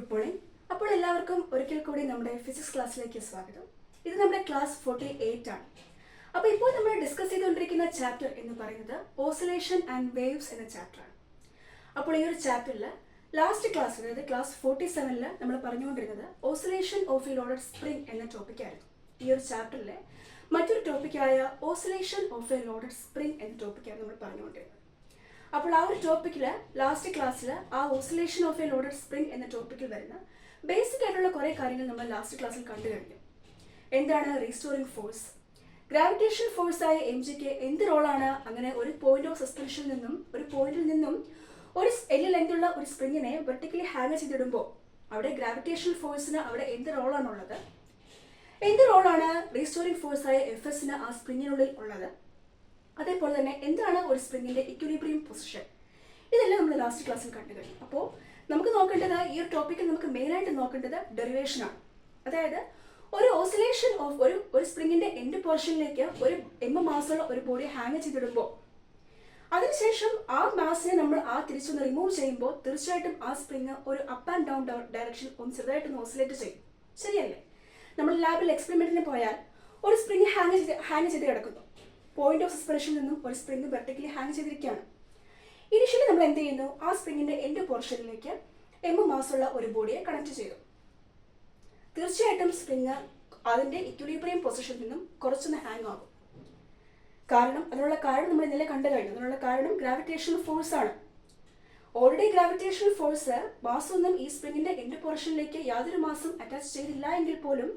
Good morning. അപ്പോൾ എല്ലാവർക്കും ഒരിക്കൽ കൂടി നമ്മുടെ ഫിസിക്സ് ക്ലാസ്സിലേക്ക് സ്വാഗതം. ഇത് നമ്മുടെ ക്ലാസ് 48 ആണ്. അപ്പോൾ ഇപ്പോൾ നമ്മൾ ഡിസ്കസ് ചെയ്തുകൊണ്ടിരിക്കുന്ന ചാപ്റ്റർ എന്ന് പറയുന്നത് ഓസിലേഷൻ ആൻഡ് വേവ്സ് എന്ന ചാപ്റ്ററാണ്. അപ്പോൾ ഈ ഒരു ചാപ്റ്ററിൽ ലാസ്റ്റ് ക്ലാസ്, അതായത് ക്ലാസ് 47-ൽ നമ്മൾ പറഞ്ഞുകൊണ്ടിരുന്നത് oscillation of a loaded spring എന്ന ടോപ്പിക്കായിരുന്നു. ഈ ഒരു ചാപ്റ്ററിലെ മറ്റൊരു ടോപ്പിക്കായ oscillation of a loaded spring എന്ന ടോപ്പിക്കാണ് നമ്മൾ പറഞ്ഞുകൊണ്ടിരുന്നത്. അപ്പോൾ ആ ഒരു ടോപ്പിക്കിൽ ലാസ്റ്റ് ക്ലാസ്സിൽ ആ oscillation of a loaded spring എന്ന ടോപ്പിക്കിൽ വരുന്ന ബേസിക് ആയിട്ടുള്ള കുറേ കാര്യങ്ങൾ നമ്മൾ ലാസ്റ്റ് ക്ലാസ്സിൽ കണ്ടു കഴിഞ്ഞു. എന്താണ് റീസ്റ്റോറിംഗ് ഫോഴ്സ്, ഗ്രാവിറ്റേഷൻ ഫോഴ്സായ mgക്ക് എന്ത് റോളാണ്, അങ്ങനെ ഒരു പോയിന്റ് ഓഫ് സസ്പെൻഷനിൽ നിന്നും ഒരു പോയിന്റിൽ നിന്നും ഒരു L ലെങ്തുള്ള ഒരു സ്പ്രിങ്ങിനെ വെർട്ടിക്കലി ഹാങ് ചെയ്തിടുമ്പോൾ അവിടെ ഗ്രാവിറ്റേഷൻ ഫോഴ്സിന് അവിടെ എന്ത് റോളാണുള്ളത്, എന്ത് റോളാണ് റീസ്റ്റോറിംഗ് ഫോഴ്സായ Fsന് ആ സ്പ്രിങ്ങിനുള്ളിൽ ഉള്ളത്, അതേപോലെ തന്നെ എന്താണ് ഒരു സ്പ്രിങ്ങിന്റെ ഇക്വിലിബ്രിയം പൊസിഷൻ, ഇതെല്ലാം നമ്മൾ ലാസ്റ്റ് ക്ലാസ്സിൽ കണ്ടു കഴിഞ്ഞു. അപ്പോൾ നമുക്ക് നോക്കേണ്ടത്, ഈ ഒരു ടോപ്പിക്കിൽ നമുക്ക് മെയിനായിട്ട് നോക്കേണ്ടത് ഡെറിവേഷനാണ്. അതായത് ഒരു ഓസിലേഷൻ ഓഫ് ഒരു സ്പ്രിങ്ങിന്റെ എൻഡ് പോർഷനിലേക്ക് ഒരു മാസുള്ള ഒരു ബോഡി ഹാങ് ചെയ്തിടുമ്പോൾ അതിനുശേഷം ആ മാസിനെ നമ്മൾ തിരിച്ചൊന്ന് റിമൂവ് ചെയ്യുമ്പോൾ തീർച്ചയായിട്ടും ആ സ്പ്രിങ് ഒരു അപ്പ് ആൻഡ് ഡൗൺ ഡയറക്ഷൻ ഒന്ന് ചെറുതായിട്ടൊന്ന് ഓസിലേറ്റ് ചെയ്യും. ശരിയല്ലേ? നമ്മൾ ലാബിൽ എക്സ്പെരിമെന്റിന് പോയാൽ ഒരു സ്പ്രിങ് ഹാങ് ചെയ്ത് കിടക്കുന്നു. പോയിന്റ് ഓഫ് സസ്പെൻഷനിൽ നിന്നും ഒരു സ്പ്രിങ് വെർട്ടിക്കലി ഹാങ് ചെയ്തിരിക്കുകയാണ്. ഇനിഷ്യലി നമ്മൾ എന്ത് ചെയ്യുന്നു, ആ സ്പ്രിങ്ങിന്റെ എൻഡ് പോർഷനിലേക്ക് മാസുള്ള ഒരു ബോഡിയെ കണക്ട് ചെയ്തു. തീർച്ചയായിട്ടും സ്പ്രിങ് അതിന്റെ ഇക്വിലിബ്രിയം പൊസിഷനിൽ നിന്നും കുറച്ചൊന്ന് ഹാങ് ആകും. അതിനുള്ള കാരണം നമ്മൾ ഇന്നലെ കണ്ടു കഴിഞ്ഞു. അതിനുള്ള കാരണം ഗ്രാവിറ്റേഷണൽ ഫോഴ്സ് ആണ്. ഓൾറെഡി ഗ്രാവിറ്റേഷണൽ ഫോഴ്സ് മാസൊന്നും ഈ സ്പ്രിങ്ങിന്റെ എൻഡ് പോർഷനിലേക്ക് യാതൊരു മാസും അറ്റാച്ച് ചെയ്തില്ല എങ്കിൽ പോലും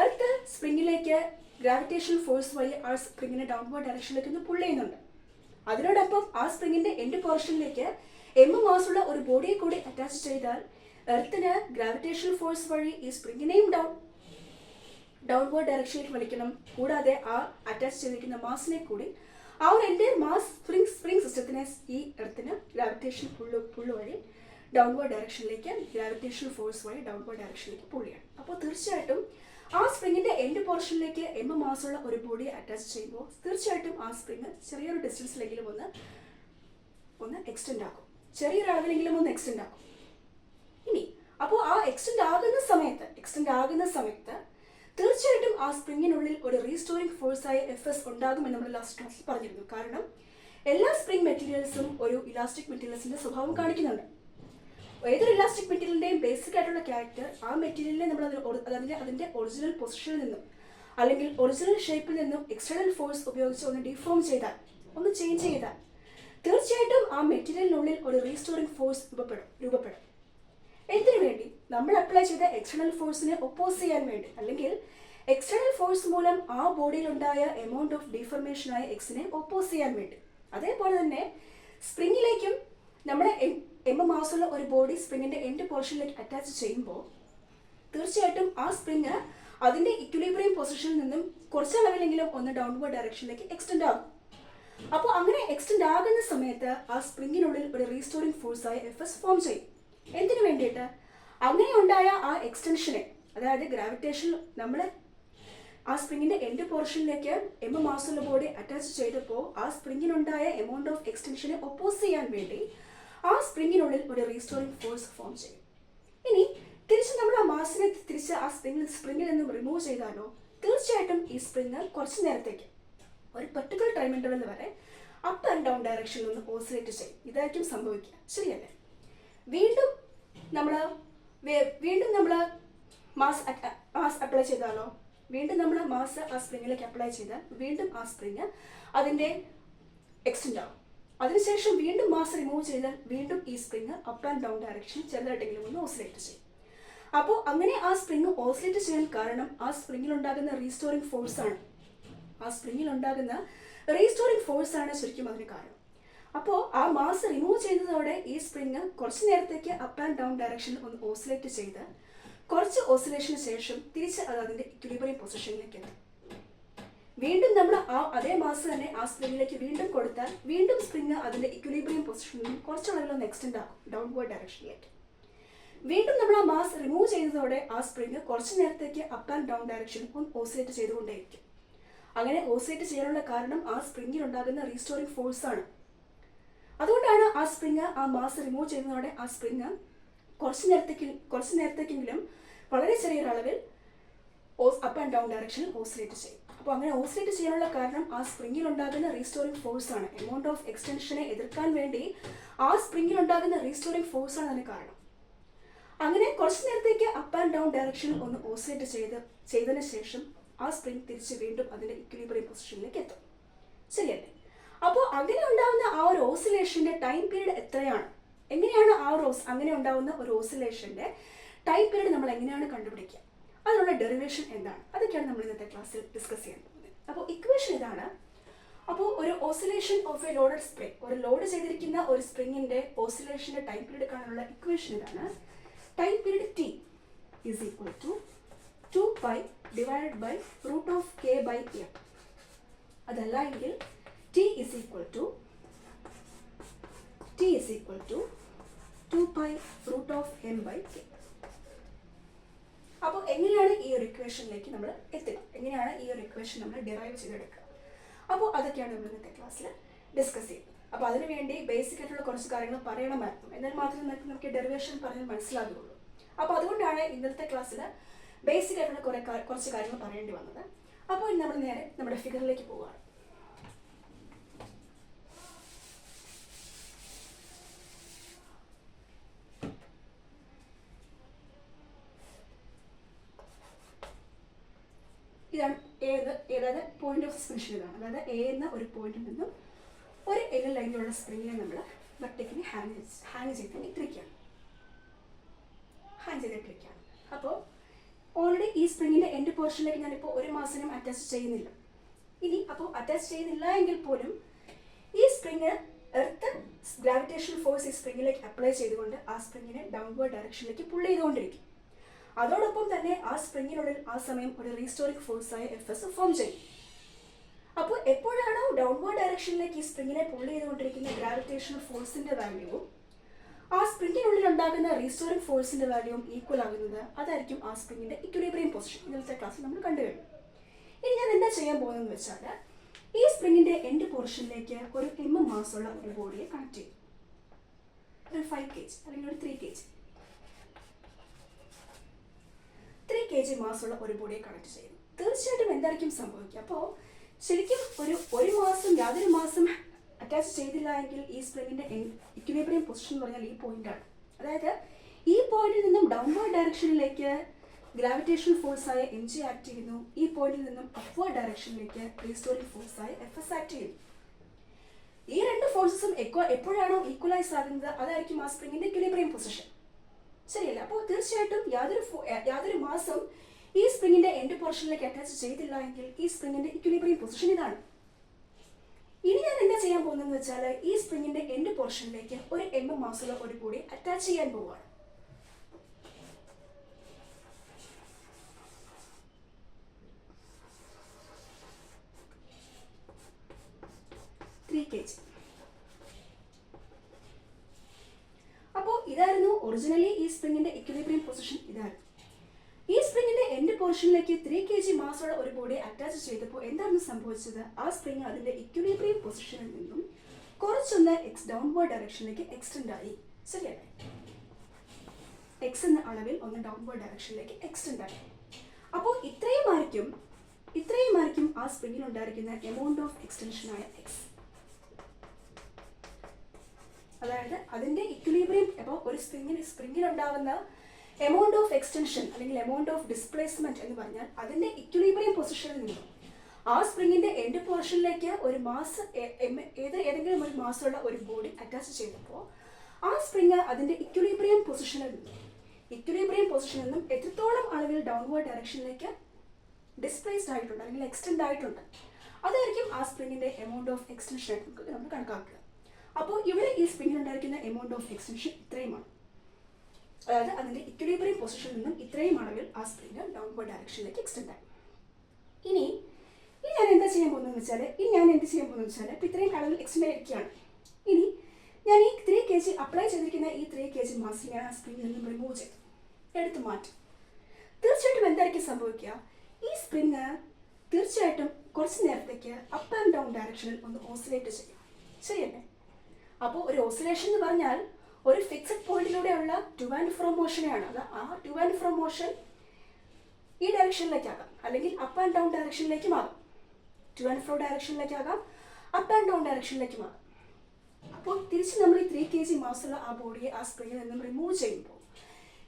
എർത്ത് സ്പ്രിങ്ങിലേക്ക് ഗ്രാവിറ്റേഷണൽ ഫോഴ്സ് വഴി ആ സ്പ്രിങ്ങിനെ ഡൗൺവേർഡ് ഡയറക്ഷനിലേക്ക് ഒന്ന് പുൾ ചെയ്യുന്നുണ്ട്. അതിനോടൊപ്പം ആ സ്പ്രിങ്ങിന്റെ എൻഡ് പോർഷനിലേക്ക് മാസുള്ള ഒരു ബോഡിയെ കൂടി അറ്റാച്ച് ചെയ്താൽ എർത്തിന് ഗ്രാവിറ്റേഷണൽ ഫോഴ്സ് വഴി ഈ സ്പ്രിങ്ങിനെയും ഡൗൺവേർഡ് ഡയറക്ഷനിലേക്ക് വലിക്കണം. കൂടാതെ ആ അറ്റാച്ച് ചെയ്തിരിക്കുന്ന മാസിനെ കൂടി ആ ഒരു എൻറ്റയർ മാസ് സ്പ്രിംഗ് സിസ്റ്റത്തിനെ ഈ എർത്തിന് ഗ്രാവിറ്റേഷൻ പുള്ള് വഴി ഡൗൺവേർഡ് ഡയറക്ഷനിലേക്ക്, ഗ്രാവിറ്റേഷണൽ ഫോഴ്സ് വഴി ഡൗൺവേർഡ് ഡയറക്ഷനിലേക്ക് പുൾ ചെയ്യണം. അപ്പോൾ തീർച്ചയായിട്ടും ആ സ്പ്രിങ്ങിന്റെ എൻഡ് പോർഷനിലേക്ക് മാസുള്ള ഒരു ബോഡിയെ അറ്റാച്ച് ചെയ്യുമ്പോൾ തീർച്ചയായിട്ടും ആ സ്പ്രിങ് ചെറിയൊരു ഡിസ്റ്റൻസിലെങ്കിലും ഒന്ന് എക്സ്റ്റെൻഡ് ആക്കും, ചെറിയൊരു അളവിലെങ്കിലും ഒന്ന് എക്സ്റ്റെൻഡ് ആക്കും. ഇനി അപ്പോൾ ആ എക്സ്റ്റെൻഡ് ആകുന്ന സമയത്ത് തീർച്ചയായിട്ടും ആ സ്പ്രിങ്ങിനുള്ളിൽ ഒരു റീസ്റ്റോറിംഗ് ഫോഴ്സായ Fs ഉണ്ടാകുമെന്ന് നമ്മൾ ലാസ്റ്റ് ക്ലാസ്സിൽ പറഞ്ഞിരുന്നു. കാരണം എല്ലാ സ്പ്രിംഗ് മെറ്റീരിയൽസും ഒരു ഇലാസ്റ്റിക് മെറ്റീരിയൽസിന്റെ സ്വഭാവം കാണിക്കുന്നുണ്ട്. ഏതൊരു ഇലാസ്റ്റിക് മെറ്റീരിയലിന്റെയും ബേസിക് ആയിട്ടുള്ള ക്യാരക്ടർ ആ മെറ്റീരിയലിനെ നമ്മൾ അതിന്റെ ഒറിജിനൽ പൊസിഷനിൽ നിന്നും അല്ലെങ്കിൽ ഒറിജിനൽ ഷേപ്പിൽ നിന്നും എക്സ്റ്റേണൽ ഫോഴ്സ് ഉപയോഗിച്ച് ഒന്ന് ഡിഫോം ചെയ്താൽ, ഒന്ന് ചേഞ്ച് ചെയ്താൽ തീർച്ചയായിട്ടും ആ മെറ്റീരിയലിനുള്ളിൽ ഒരു റീസ്റ്റോറിംഗ് ഫോഴ്സ് രൂപപ്പെടും. എന്തിനു വേണ്ടി? നമ്മൾ അപ്ലൈ ചെയ്ത എക്സ്റ്റേണൽ ഫോഴ്സിനെ ഒപ്പോസ് ചെയ്യാൻ വേണ്ടി, അല്ലെങ്കിൽ എക്സ്റ്റേണൽ ഫോഴ്സ് മൂലം ആ ബോഡിയിൽ ഉണ്ടായ എമൗണ്ട് ഓഫ് ഡീഫർമേഷനായ എക്സിനെ ഒപ്പോസ് ചെയ്യാൻ വേണ്ടി. അതേപോലെ തന്നെ സ്പ്രിങ്ങിലേക്കും നമ്മുടെ മാസുള്ള ഒരു ബോഡി സ്പ്രിങ്ങിന്റെ എൻഡ് പോർഷനിലേക്ക് അറ്റാച്ച് ചെയ്യുമ്പോൾ തീർച്ചയായിട്ടും ആ സ്പ്രിങ് അതിന്റെ ഇക്വിലിബ്രിയം പൊസിഷനിൽ നിന്നും കുറച്ച് അളവിലെങ്കിലും ഒന്ന് ഡൗൺവേർഡ് ഡയറക്ഷനിലേക്ക് എക്സ്റ്റെൻഡ് ആകും. അപ്പോൾ അങ്ങനെ എക്സ്റ്റെൻഡ് ആകുന്ന സമയത്ത് ആ സ്പ്രിങ്ങിനുള്ളിൽ ഒരു റീസ്റ്റോറിംഗ് ഫോഴ്സായ Fs ഫോം ചെയ്യും. എന്തിനു വേണ്ടിയിട്ട്? അങ്ങനെ ഉണ്ടായ ആ എക്സ്റ്റൻഷനെ, അതായത് ഗ്രാവിറ്റേഷൻ നമ്മൾ ആ സ്പ്രിങ്ങിന്റെ എൻഡ് പോർഷനിലേക്ക് മാസുള്ള ബോഡി അറ്റാച്ച് ചെയ്തപ്പോൾ ആ സ്പ്രിങ്ങിനുണ്ടായ എമൗണ്ട് ഓഫ് എക്സ്റ്റൻഷനെ ഒപ്പോസ് ചെയ്യാൻ വേണ്ടി ആ സ്പ്രിങ്ങിനുള്ളിൽ ഒരു റീസ്റ്റോറിംഗ് ഫോഴ്സ് ഫോം ചെയ്യും. ഇനി തിരിച്ച് നമ്മൾ ആ മാസിനെ തിരിച്ച് ആ സ്പ്രിങ്ങിൽ നിന്നും റിമൂവ് ചെയ്താലോ തീർച്ചയായിട്ടും ഈ സ്പ്രിങ് കുറച്ച് നേരത്തേക്ക് ഒരു പെർട്ടിക്കുലർ ടൈം ഇന്റർവെൽ വരെ അപ്പ് ആൻഡ് ഡൗൺ ഡയറക്ഷനിൽ ഒന്ന് ഓസിലേറ്റ് ചെയ്യും. ഇതായിരിക്കും സംഭവിക്കുക. ശരിയല്ലേ? വീണ്ടും നമ്മൾ മാസ് അപ്ലൈ ചെയ്താലോ, വീണ്ടും നമ്മൾ മാസ് ആ സ്പ്രിങ്ങിലേക്ക് അപ്ലൈ ചെയ്താൽ വീണ്ടും ആ സ്പ്രിങ് അതിൻ്റെ എക്സ്റ്റെൻഡ് ആവും. അതിനുശേഷം വീണ്ടും മാസ് റിമൂവ് ചെയ്താൽ വീണ്ടും ഈ spring up and down direction ചെറുതായിട്ടെങ്കിലും ഒന്ന് ഓസിലേറ്റ് ചെയ്യും. അപ്പോൾ അങ്ങനെ ആ സ്പ്രിങ് ഓസിലേറ്റ് ചെയ്യാൻ കാരണം ആ സ്പ്രിങ്ങിൽ ഉണ്ടാകുന്ന റീസ്റ്റോറിംഗ് ഫോഴ്സ് ആണ് ശരിക്കും അതിന് കാരണം. അപ്പോൾ ആ മാസ് റിമൂവ് ചെയ്യുന്നതോടെ ഈ സ്പ്രിങ് കുറച്ച് നേരത്തേക്ക് അപ്പ് ആൻഡ് ഡൗൺ ഡയറക്ഷനിൽ ഒന്ന് ഓസിലേറ്റ് ചെയ്ത് കുറച്ച് ഓസിലേഷന് ശേഷം തിരിച്ച് അത് അതിൻ്റെ ഇക്വിലിബ്രിയം പൊസിഷനിലേക്ക് എത്തും. വീണ്ടും നമ്മൾ അതേ മാസ് തന്നെ ആ സ്പ്രിങ്ങിലേക്ക് വീണ്ടും കൊടുത്താൽ വീണ്ടും സ്പ്രിങ് അതിൻ്റെ ഇക്വിലിബ്രിയം പൊസിഷനിൽ നിന്നും കുറച്ചളവിലൊന്ന് എക്സ്റ്റെൻഡ് ആകും ഡൗൺവേർഡ് ഡയറക്ഷനിലേക്ക്. വീണ്ടും നമ്മൾ ആ മാസ് റിമൂവ് ചെയ്യുന്നതോടെ ആ സ്പ്രിങ് കുറച്ച് നേരത്തേക്ക് അപ്പ് ആൻഡ് ഡൗൺ ഡയറക്ഷനിൽ ഒന്ന് ഓസിലേറ്റ് ചെയ്തുകൊണ്ടേയിരിക്കും. അങ്ങനെ ഓസിലേറ്റ് ചെയ്യാനുള്ള കാരണം ആ സ്പ്രിങ്ങിൽ ഉണ്ടാകുന്ന റീസ്റ്റോറിംഗ് ഫോഴ്സ് ആണ്. അതുകൊണ്ടാണ് ആ സ്പ്രിങ് ആ മാസ് റിമൂവ് ചെയ്യുന്നതോടെ ആ സ്പ്രിങ് കുറച്ച് നേരത്തേക്കെങ്കിലും വളരെ ചെറിയൊരളവിൽ അപ്പ് ആൻഡ് ഡൗൺ ഡയറക്ഷനിൽ ഓസിലേറ്റ് ചെയ്യും. അപ്പോൾ അങ്ങനെ ഓസിലേറ്റ് ചെയ്യാനുള്ള കാരണം ആ സ്പ്രിങ്ങിൽ ഉണ്ടാകുന്ന റീസ്റ്റോറിംഗ് ഫോഴ്സാണ്. എമൗണ്ട് ഓഫ് എക്സ്റ്റൻഷനെ എതിർക്കാൻ വേണ്ടി ആ സ്പ്രിങ്ങിൽ ഉണ്ടാകുന്ന റീസ്റ്റോറിംഗ് ഫോഴ്സാണ് അതിന് കാരണം. അങ്ങനെ കുറച്ച് നേരത്തേക്ക് അപ്പ് ആൻഡ് ഡൗൺ ഡയറക്ഷനിൽ ഒന്ന് ഓസിലേറ്റ് ചെയ്തതിന് ശേഷം ആ സ്പ്രിങ് തിരിച്ച് വീണ്ടും അതിൻ്റെ ഇക്വിലിബ്രിയം പൊസിഷനിലേക്ക് എത്തും. ശരിയല്ലേ? അപ്പോൾ അങ്ങനെ ഉണ്ടാകുന്ന ആ ഒരു ഓസിലേഷൻ്റെ ടൈം പീരീഡ് എത്രയാണ്, എങ്ങനെയാണ് അങ്ങനെ ഉണ്ടാകുന്ന ഒരു ഓസിലേഷൻ്റെ ടൈം പീരീഡ് നമ്മൾ എങ്ങനെയാണ് കണ്ടുപിടിക്കുക, അതിനുള്ള ഡെറിവേഷൻ എന്താണ്, അതൊക്കെയാണ് നമ്മൾ ഇന്നത്തെ ക്ലാസ്സിൽ ഡിസ്കസ് ചെയ്യാൻ പോകുന്നത്. അപ്പോൾ ഇക്വേഷൻ ഇതാണ്. അപ്പോൾ ഒരു oscillation of a loaded spring, ഒരു ലോഡ് ചെയ്തിരിക്കുന്ന ഒരു സ്പ്രിങ്ങിൻ്റെ ഓസിലേഷൻ്റെ ടൈം പീരീഡ് കാണാനുള്ള ഇക്വേഷൻ ഇതാണ്. Time period T is equal to 2π divided by root of k by m. അതല്ല എങ്കിൽ T is equal to 2π root of m by k. അപ്പോൾ എങ്ങനെയാണ് ഈ ഒരു ഇക്വേഷനിലേക്ക് നമ്മൾ എത്തുക, എങ്ങനെയാണ് ഈ ഒരു ഇക്വേഷൻ നമ്മൾ ഡിറൈവ് ചെയ്തെടുക്കുക, അപ്പോൾ അതൊക്കെയാണ് നമ്മൾ ഇന്നത്തെ ക്ലാസ്സിൽ ഡിസ്കസ് ചെയ്യുന്നത്. അപ്പോൾ അതിനുവേണ്ടി ബേസിക് ആയിട്ടുള്ള കുറച്ച് കാര്യങ്ങൾ പറയണമായിരുന്നു, എന്നാൽ മാത്രമേ നമുക്ക് ഡെറിവേഷൻ പറഞ്ഞാൽ മനസ്സിലാകുകയുള്ളൂ. അപ്പോൾ അതുകൊണ്ടാണ് ഇന്നത്തെ ക്ലാസ്സിൽ ബേസിക് ആയിട്ടുള്ള കുറച്ച് കാര്യങ്ങൾ പറയേണ്ടി വന്നത്. അപ്പോൾ ഇനി നമ്മൾ നേരെ നമ്മുടെ ഫിഗറിലേക്ക് പോവുകയാണ്. ഇതാണ് ഏതായത് പോയിന്റ് ഓഫ് സസ്പെൻഷൻ ഇതാണ്. അതായത് എ എന്ന ഒരു പോയിന്റിൽ നിന്നും ഒരു എൽ ലൈനിലുള്ള സ്പ്രിങ്ങിനെ നമ്മൾ വെർട്ടിക്കലി ഹാങ് ചെയ്തിട്ടിരിക്കുകയാണ്. അപ്പോൾ ഓൾറെഡി ഈ സ്പ്രിങ്ങിൻ്റെ എൻഡ് പോർഷനിലേക്ക് ഞാനിപ്പോൾ ഒരു മാസനും അറ്റാച്ച് ചെയ്യുന്നില്ല. ഇനി അപ്പോൾ അറ്റാച്ച് ചെയ്യുന്നില്ല എങ്കിൽ പോലും ഈ സ്പ്രിങ് എർത്ത് ഗ്രാവിറ്റേഷണൽ ഫോഴ്സ് ഈ സ്പ്രിങ്ങിലേക്ക് അപ്ലൈ ചെയ്തുകൊണ്ട് ആ സ്പ്രിങ്ങിനെ ഡൗൺവേർഡ് ഡയറക്ഷനിലേക്ക് പുൾ ചെയ്തുകൊണ്ടിരിക്കും. അതോടൊപ്പം തന്നെ ആ സ്പ്രിങ്ങിനുള്ളിൽ ആ സമയം ഒരു റീസ്റ്റോറിംഗ് ഫോഴ്സായ Fs ഫോം ചെയ്യും. അപ്പോൾ എപ്പോഴാണോ ഡൗൺവേർഡ് ഡയറക്ഷനിലേക്ക് ഈ സ്പ്രിങ്ങിനെ പുൾ ചെയ്തുകൊണ്ടിരിക്കുന്ന ഗ്രാവിറ്റേഷണൽ ഫോഴ്സിൻ്റെ വാല്യൂവും ആ സ്പ്രിങ്ങിനുള്ളിൽ ഉണ്ടാകുന്ന റീസ്റ്റോറിംഗ് ഫോഴ്സിൻ്റെ വാല്യൂവും ഈക്വൽ ആകുന്നത്, അതായിരിക്കും ആ സ്പ്രിങ്ങിൻ്റെ ഇക്വിലിബ്രിയം പൊസിഷൻ. ഇന്നത്തെ ക്ലാസ്സിൽ നമ്മൾ കണ്ടു കഴിഞ്ഞു. ഇനി ഞാൻ എന്താ ചെയ്യാൻ പോകുന്നതെന്ന് വെച്ചാൽ ഈ സ്പ്രിങ്ങിൻ്റെ എൻഡ് പോർഷനിലേക്ക് ഒരു m മാസുള്ള ഒരു ബോഡിയെ കണക്ട് ചെയ്യും. ഒരു 5 kg അല്ലെങ്കിൽ ഒരു 3 kg 3 kg മാസുള്ള ഒരു ബോഡിയെ കണക്ട് ചെയ്യുന്നു. തീർച്ചയായിട്ടും എന്തായിരിക്കും സംഭവിക്കുക? അപ്പോൾ ശരിക്കും ഒരു മാസം യാതൊരു മാസം അറ്റാച്ച് ചെയ്തില്ല എങ്കിൽ ഈ സ്പ്രിങ്ങിൻ്റെ ഇക്വിലിബ്രിയം പൊസിഷൻ എന്ന് പറഞ്ഞാൽ ഈ പോയിന്റാണ്. അതായത് ഈ പോയിന്റിൽ നിന്നും ഡൗൺവേർഡ് ഡയറക്ഷനിലേക്ക് ഗ്രാവിറ്റേഷണൽ ഫോഴ്സായ mg ആക്ട് ചെയ്യുന്നു. ഈ പോയിന്റിൽ നിന്നും അപ്വേർഡ് ഡയറക്ഷനിലേക്ക് റീസ്റ്റോറിംഗ് ഫോഴ്സായ Fs ആക്ട് ചെയ്യുന്നു. ഈ രണ്ട് ഫോഴ്സസും എപ്പോഴാണോ ഈക്വലൈസ് ആകുന്നത്, അതായിരിക്കും ആ സ്പ്രിങ്ങിൻ്റെ ഇക്വിലിബ്രിയം പൊസിഷൻ. ശരിയല്ല? അപ്പോൾ തീർച്ചയായിട്ടും യാതൊരു മാസം ഈ സ്പ്രിങ്ങിൻ്റെ എൻഡ് പോർഷനിലേക്ക് അറ്റാച്ച് ചെയ്തില്ല എങ്കിൽ ഈ സ്പ്രിങ്ങിൻ്റെ ഇക്വിലിബ്രിയം പൊസിഷൻ ഇതാണ്. ഇനി ഞാൻ എന്താ ചെയ്യാൻ പോകുന്നതെന്ന് വെച്ചാൽ ഈ സ്പ്രിങ്ങിൻ്റെ എൻഡ് പോർഷനിലേക്ക് ഒരു m മാസുള്ള ഒരു ബോഡി അറ്റാച്ച് ചെയ്യാൻ പോവുകയാണ്. 3 kg. അപ്പോൾ ഇതായിരുന്നു ഒറിജിനലി ഈ സ്പ്രിങ്ങിൻ്റെ ഇക്വിലിബ്രിയം പൊസിഷൻ. ഇതായിരുന്നു ഈ സ്പ്രിങ്ങിൻ്റെ എൻഡ് പോർഷനിലേക്ക് 3 kg മാസുള്ള ഒരു ബോഡി അറ്റാച്ച് ചെയ്തപ്പോൾ എന്താണ് സംഭവിച്ചത്? ആ സ്പ്രിങ് അതിൻ്റെ ഇക്വിലിബ്രിയം പൊസിഷനിൽ നിന്നും കുറച്ചൊന്ന് ഡൗൺവേർഡ് ഡയറക്ഷനിലേക്ക് എക്സ്റ്റെൻഡ് ആയി. ശരിയല്ലേ? x എന്ന അളവിൽ ഒന്ന് ഡൗൺവേർഡ് ഡയറക്ഷനിലേക്ക് എക്സ്റ്റെൻഡ് ആയി. അപ്പോൾ ഇത്രയുമായിരിക്കും ആ സ്പ്രിങ്ങിൽ ഉണ്ടായിരിക്കുന്ന എമൗണ്ട് ഓഫ് എക്സ്റ്റൻഷനായ x. അതായത് അതിൻ്റെ ഇക്വിലിബ്രിയം, അപ്പോൾ ഒരു സ്പ്രിങ്ങിനുണ്ടാകുന്ന എമൗണ്ട് ഓഫ് എക്സ്റ്റൻഷൻ അല്ലെങ്കിൽ എമൗണ്ട് ഓഫ് ഡിസ്പ്ലേസ്മെന്റ് എന്ന് പറഞ്ഞാൽ അതിൻ്റെ ഇക്വിലിബ്രിയം പൊസിഷനിൽ നിന്നും ആ സ്പ്രിങ്ങിൻ്റെ എൻഡ് പോർഷനിലേക്ക് ഒരു ഏതെങ്കിലും ഒരു മാസുള്ള ഒരു ബോഡി അറ്റാച്ച് ചെയ്തപ്പോൾ ആ സ്പ്രിങ് അതിൻ്റെ ഇക്വിലിബ്രിയം പൊസിഷനിൽ നിന്നും എത്രത്തോളം അളവിൽ ഡൗൺവേർഡ് ഡയറക്ഷനിലേക്ക് ഡിസ്പ്ലേസ്ഡ് ആയിട്ടുണ്ട് അല്ലെങ്കിൽ എക്സ്റ്റെൻഡ് ആയിട്ടുണ്ട്, അതായിരിക്കും ആ സ്പ്രിങ്ങിൻ്റെ എമൗണ്ട് ഓഫ് എക്സ്റ്റൻഷൻ ആയിട്ട് നമ്മൾ കണക്കാക്കുക. അപ്പോൾ ഇവിടെ ഈ സ്പ്രിങ്ങിനുണ്ടായിരിക്കുന്ന എമൗണ്ട് ഓഫ് എക്സ്റ്റൻഷൻ ഇത്രയുമാണ്. അതായത് അതിൻ്റെ ഇക്വിലിബ്രിയം പൊസിഷനിൽ നിന്നും ഇത്രയും അളവിൽ ആ സ്പ്രിങ് ഡൗൺവേർഡ് ഡയറക്ഷനിലേക്ക് എക്സ്റ്റെൻഡ് ആയി. ഇനി ഞാൻ എന്ത് ചെയ്യാൻ പോകുന്നതെന്ന് വെച്ചാൽ ഇപ്പോൾ ഇത്രയും അളവിൽ എക്സ്റ്റെൻഡ് ആയിരിക്കുകയാണ്. ഇനി ഞാൻ ഈ 3 kg അപ്ലൈ ചെയ്തിരിക്കുന്ന ഈ 3 kg മാസ് ഞാൻ ആ സ്പ്രിങ്ങിൽ നിന്നും റിമൂവ് ചെയ്തു, എടുത്ത് മാറ്റും. തീർച്ചയായിട്ടും എന്തായിരിക്കും സംഭവിക്കുക? ഈ സ്പ്രിങ് തീർച്ചയായിട്ടും കുറച്ച് നേരത്തേക്ക് അപ്പ് ആൻഡ് ഡൗൺ ഡയറക്ഷനിൽ ഒന്ന് ഓസിലേറ്റ് ചെയ്യും. ശരിയല്ലേ? അപ്പോൾ ഒരു ഓസിലേഷൻ എന്ന് പറഞ്ഞാൽ ഒരു ഫിക്സഡ് പോയിന്റിലൂടെയുള്ള ടു ആൻഡ് ഫ്രോ മോഷനെയാണ്. അത് ആ ടു ആൻഡ് ഫ്രോ മോഷൻ ഈ ഡയറക്ഷനിലേക്കാകാം, അല്ലെങ്കിൽ അപ്പ് ആൻഡ് ഡൗൺ ഡയറക്ഷനിലേക്കും ആകാം. ടു ആൻഡ് ഫ്രോ ഡയറക്ഷനിലേക്കാകാം, അപ്പ് ആൻഡ് ഡൗൺ ഡയറക്ഷനിലേക്കും ആകാം. അപ്പോൾ തിരിച്ച് നമ്മൾ ഈ 3 kg മാസുള്ള ആ ബോഡിയെ ആ സ്പ്രിങ്ങിൽ നിന്നും റിമൂവ് ചെയ്യുമ്പോൾ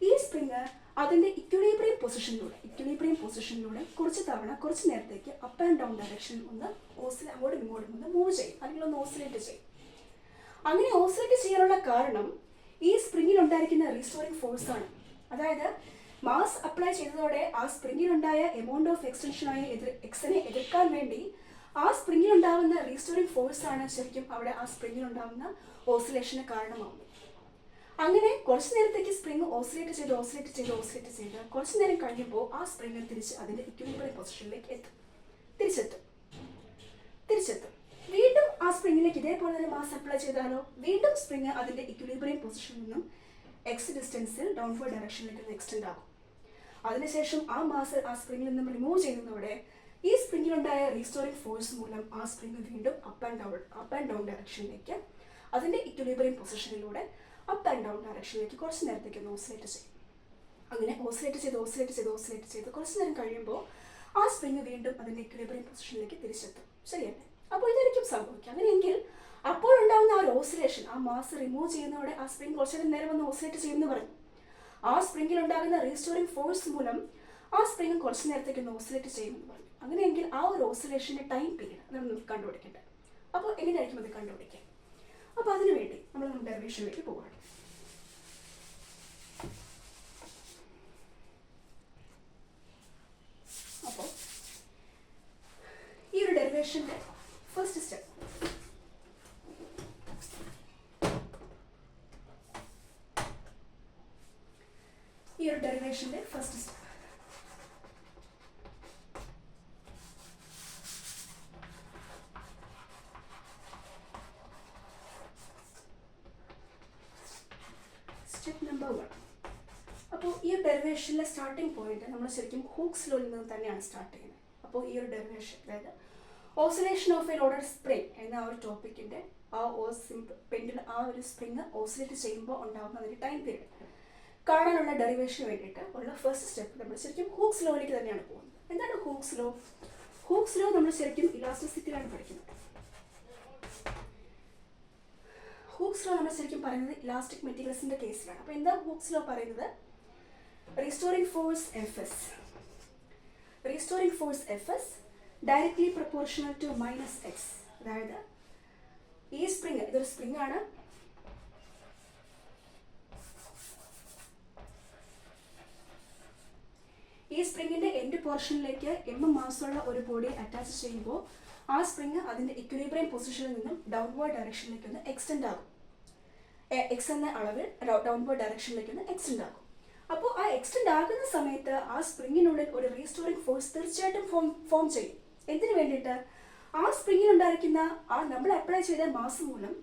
ഈ സ്പ്രിങ് അതിൻ്റെ ഇക്വിലിബ്രിയം പൊസിഷനിലൂടെ കുറച്ച് തവണ കുറച്ച് നേരത്തേക്ക് അപ്പ് ആൻഡ് ഡൗൺ ഡയറക്ഷനിൽ ഒന്ന് അങ്ങോട്ടും ഇങ്ങോട്ടും ഒന്ന് മൂവ് ചെയ്യും, അല്ലെങ്കിൽ ഒന്ന് ഓസിലേറ്റ് ചെയ്യും. അങ്ങനെ ഓസിലേറ്റ് ചെയ്യാനുള്ള കാരണം ഈ സ്പ്രിങ്ങിൽ ഉണ്ടായിരിക്കുന്ന റീസ്റ്റോറിംഗ് ഫോഴ്സ് ആണ്. അതായത് മാസ് അപ്ലൈ ചെയ്തതോടെ ആ സ്പ്രിങ്ങിലുണ്ടായ എമൗണ്ട് ഓഫ് എക്സ്റ്റൻഷനായ എക്സിനെ എതിർക്കാൻ വേണ്ടി ആ സ്പ്രിങ്ങിലുണ്ടാവുന്ന റീസ്റ്റോറിംഗ് ഫോഴ്സ് ആണ് ശരിക്കും അവിടെ ആ സ്പ്രിങ്ങിലുണ്ടാവുന്ന ഓസിലേഷന് കാരണമാവുന്നത്. അങ്ങനെ കുറച്ച് നേരത്തേക്ക് സ്പ്രിങ് ഓസിലേറ്റ് ചെയ്ത് കുറച്ച് നേരം കഴിയുമ്പോൾ ആ സ്പ്രിങ് തിരിച്ച് അതിൻ്റെ ഇക്വിലിബ്രിയം പൊസിഷനിലേക്ക് തിരിച്ചെത്തും. വീണ്ടും ആ സ്പ്രിങ്ങിലേക്ക് ഇതേപോലെ തന്നെ മാസ് അപ്ലൈ ചെയ്താലോ വീണ്ടും സ്പ്രിങ് അതിൻ്റെ ഇക്വിലിബ്രിയം പൊസിഷനിൽ നിന്നും എക്സ് ഡിസ്റ്റൻസിൽ ഡൗൺവേർഡ് ഡയറക്ഷനിലേക്ക് എക്സ്റ്റെൻഡ് ആകും. അതിനുശേഷം ആ മാസ് ആ സ്പ്രിങ്ങിൽ നിന്നും റിമൂവ് ചെയ്യുന്നതോടെ ഈ സ്പ്രിങ്ങിലുണ്ടായ റീസ്റ്റോറിംഗ് ഫോഴ്സ് മൂലം ആ സ്പ്രിങ് വീണ്ടും അപ്പ് ആൻഡ് ഡൗൺ ഡയറക്ഷനിലേക്ക് അതിൻ്റെ ഇക്വിലിബ്രിയം പൊസിഷനിലൂടെ അപ്പ് ആൻഡ് ഡൗൺ ഡയറക്ഷനിലേക്ക് കുറച്ച് നേരത്തേക്ക് ഒന്ന് ഓസിലേറ്റ് ചെയ്യും. അങ്ങനെ ഓസിലേറ്റ് ചെയ്ത് കുറച്ച് നേരം കഴിയുമ്പോൾ ആ സ്പ്രിങ് വീണ്ടും അതിൻ്റെ ഇക്വിലിബ്രിയം പൊസിഷനിലേക്ക് തിരിച്ചെത്തും. ശരിയല്ലേ? അപ്പോൾ ഇതായിരിക്കും സംഭവിക്കുക. അങ്ങനെയെങ്കിൽ അപ്പോൾ ഉണ്ടാകുന്ന ആ ഒരു ഓസിലേഷൻ, ആ മാസ് റിമൂവ് ചെയ്യുന്നതോടെ ആ സ്പ്രിങ് കുറച്ചു നേരം ഒന്ന് ഓസിലേറ്റ് ചെയ്യുമെന്ന് പറഞ്ഞു. ആ സ്പ്രിങ്ങിൽ ഉണ്ടാകുന്ന റീസ്റ്റോറിംഗ് ഫോഴ്സ് മൂലം ആ സ്പ്രിങ് കുറച്ച് നേരത്തേക്ക് ഒന്ന് ഓസിലേറ്റ് ചെയ്യുമെന്ന് പറഞ്ഞു. അങ്ങനെയെങ്കിൽ ആ ഒരു ഓസിലേഷൻ്റെ ടൈം പീരീഡ് അതാണ് നമുക്ക് കണ്ടുപിടിക്കേണ്ടത്. അപ്പോൾ എങ്ങനെയായിരിക്കും അത് കണ്ടുപിടിക്കുക? അപ്പോൾ അതിനുവേണ്ടി നമ്മൾ ഡെറിവേഷനിലേക്ക് പോവുകയാണ്. അപ്പോൾ ഈ ഒരു ഡെറിവേഷൻ്റെ ഫസ്റ്റ് സ്റ്റെപ്പ് സ്റ്റെപ്പ് നമ്പർ 1. അപ്പോൾ ഈ ഡെറിവേഷനിലെ സ്റ്റാർട്ടിംഗ് പോയിന്റ് നമ്മൾ ശരിക്കും ഹൂക്സ് ലോയിൽ നിന്ന് തന്നെയാണ് സ്റ്റാർട്ട് ചെയ്യുന്നത്. അപ്പോൾ ഈ ഒരു ഡെറിവേഷൻ, അതായത് oscillation of a loaded spring എന്ന ആ ഒരു ടോപ്പിക്കിൻ്റെ ആ ഒരു സ്പ്രിങ് ഓസിലേറ്റ് ചെയ്യുമ്പോൾ ഉണ്ടാകുന്ന അതിൻ്റെ ടൈം പീരീഡ് കാണാനുള്ള ഡെറിവേഷന് വേണ്ടിയിട്ട് ഉള്ള ഫസ്റ്റ് സ്റ്റെപ്പ് നമ്മൾ ശരിക്കും ഹൂക്സ് ലോയിലേക്ക് തന്നെയാണ് പോകുന്നത്. എന്താണ് ഹൂക്സ് ലോ? ഹൂക്സ് ലോ നമ്മൾ ശരിക്കും ഇലാസ്റ്റിസിറ്റിയിലാണ് പഠിക്കുന്നത്. ഹൂക്സ് ലോ നമ്മൾ ശരിക്കും പറയുന്നത് ഇലാസ്റ്റിക് മെറ്റീരിയൽസിൻ്റെ കേസിലാണ്. അപ്പോൾ എന്താ ഹൂക്സ് ലോ പറയുന്നത്? Restoring force F directly proportional to minus x. അതായത് ഈ സ്പ്രിങ്, ഇതൊരു സ്പ്രിങ് ആണ്. ഈ സ്പ്രിങ്ങിന്റെ എൻഡ് പോർഷനിലേക്ക് മാസുള്ള ഒരു ബോഡി അറ്റാച്ച് ചെയ്യുമ്പോൾ ആ സ്പ്രിങ് അതിന്റെ ഇക്വിലിബ്രിയം പൊസിഷനിൽ നിന്നും ഡൗൺവേർഡ് ഡയറക്ഷനിലേക്ക് ഒന്ന് എക്സ്റ്റെൻഡ് ആകും. എക്സ് എന്ന അളവിൽ ഡൗൺവേർഡ് ഡയറക്ഷനിലേക്ക് ഒന്ന് എക്സ്റ്റെൻഡ് ആകും. അപ്പോൾ ആ എക്സ്റ്റെൻഡ് ആകുന്ന സമയത്ത് ആ സ്പ്രിങ്ങിനുള്ളിൽ ഒരു റീസ്റ്റോറിംഗ് ഫോഴ്സ് തീർച്ചയായിട്ടും ഫോം ചെയ്യും. എന്തിനു വേണ്ടിയിട്ട്? ആ സ്പ്രിങ്ങിലുണ്ടായിരിക്കുന്ന നമ്മൾ അപ്ലൈ ചെയ്ത മാസ് മൂലം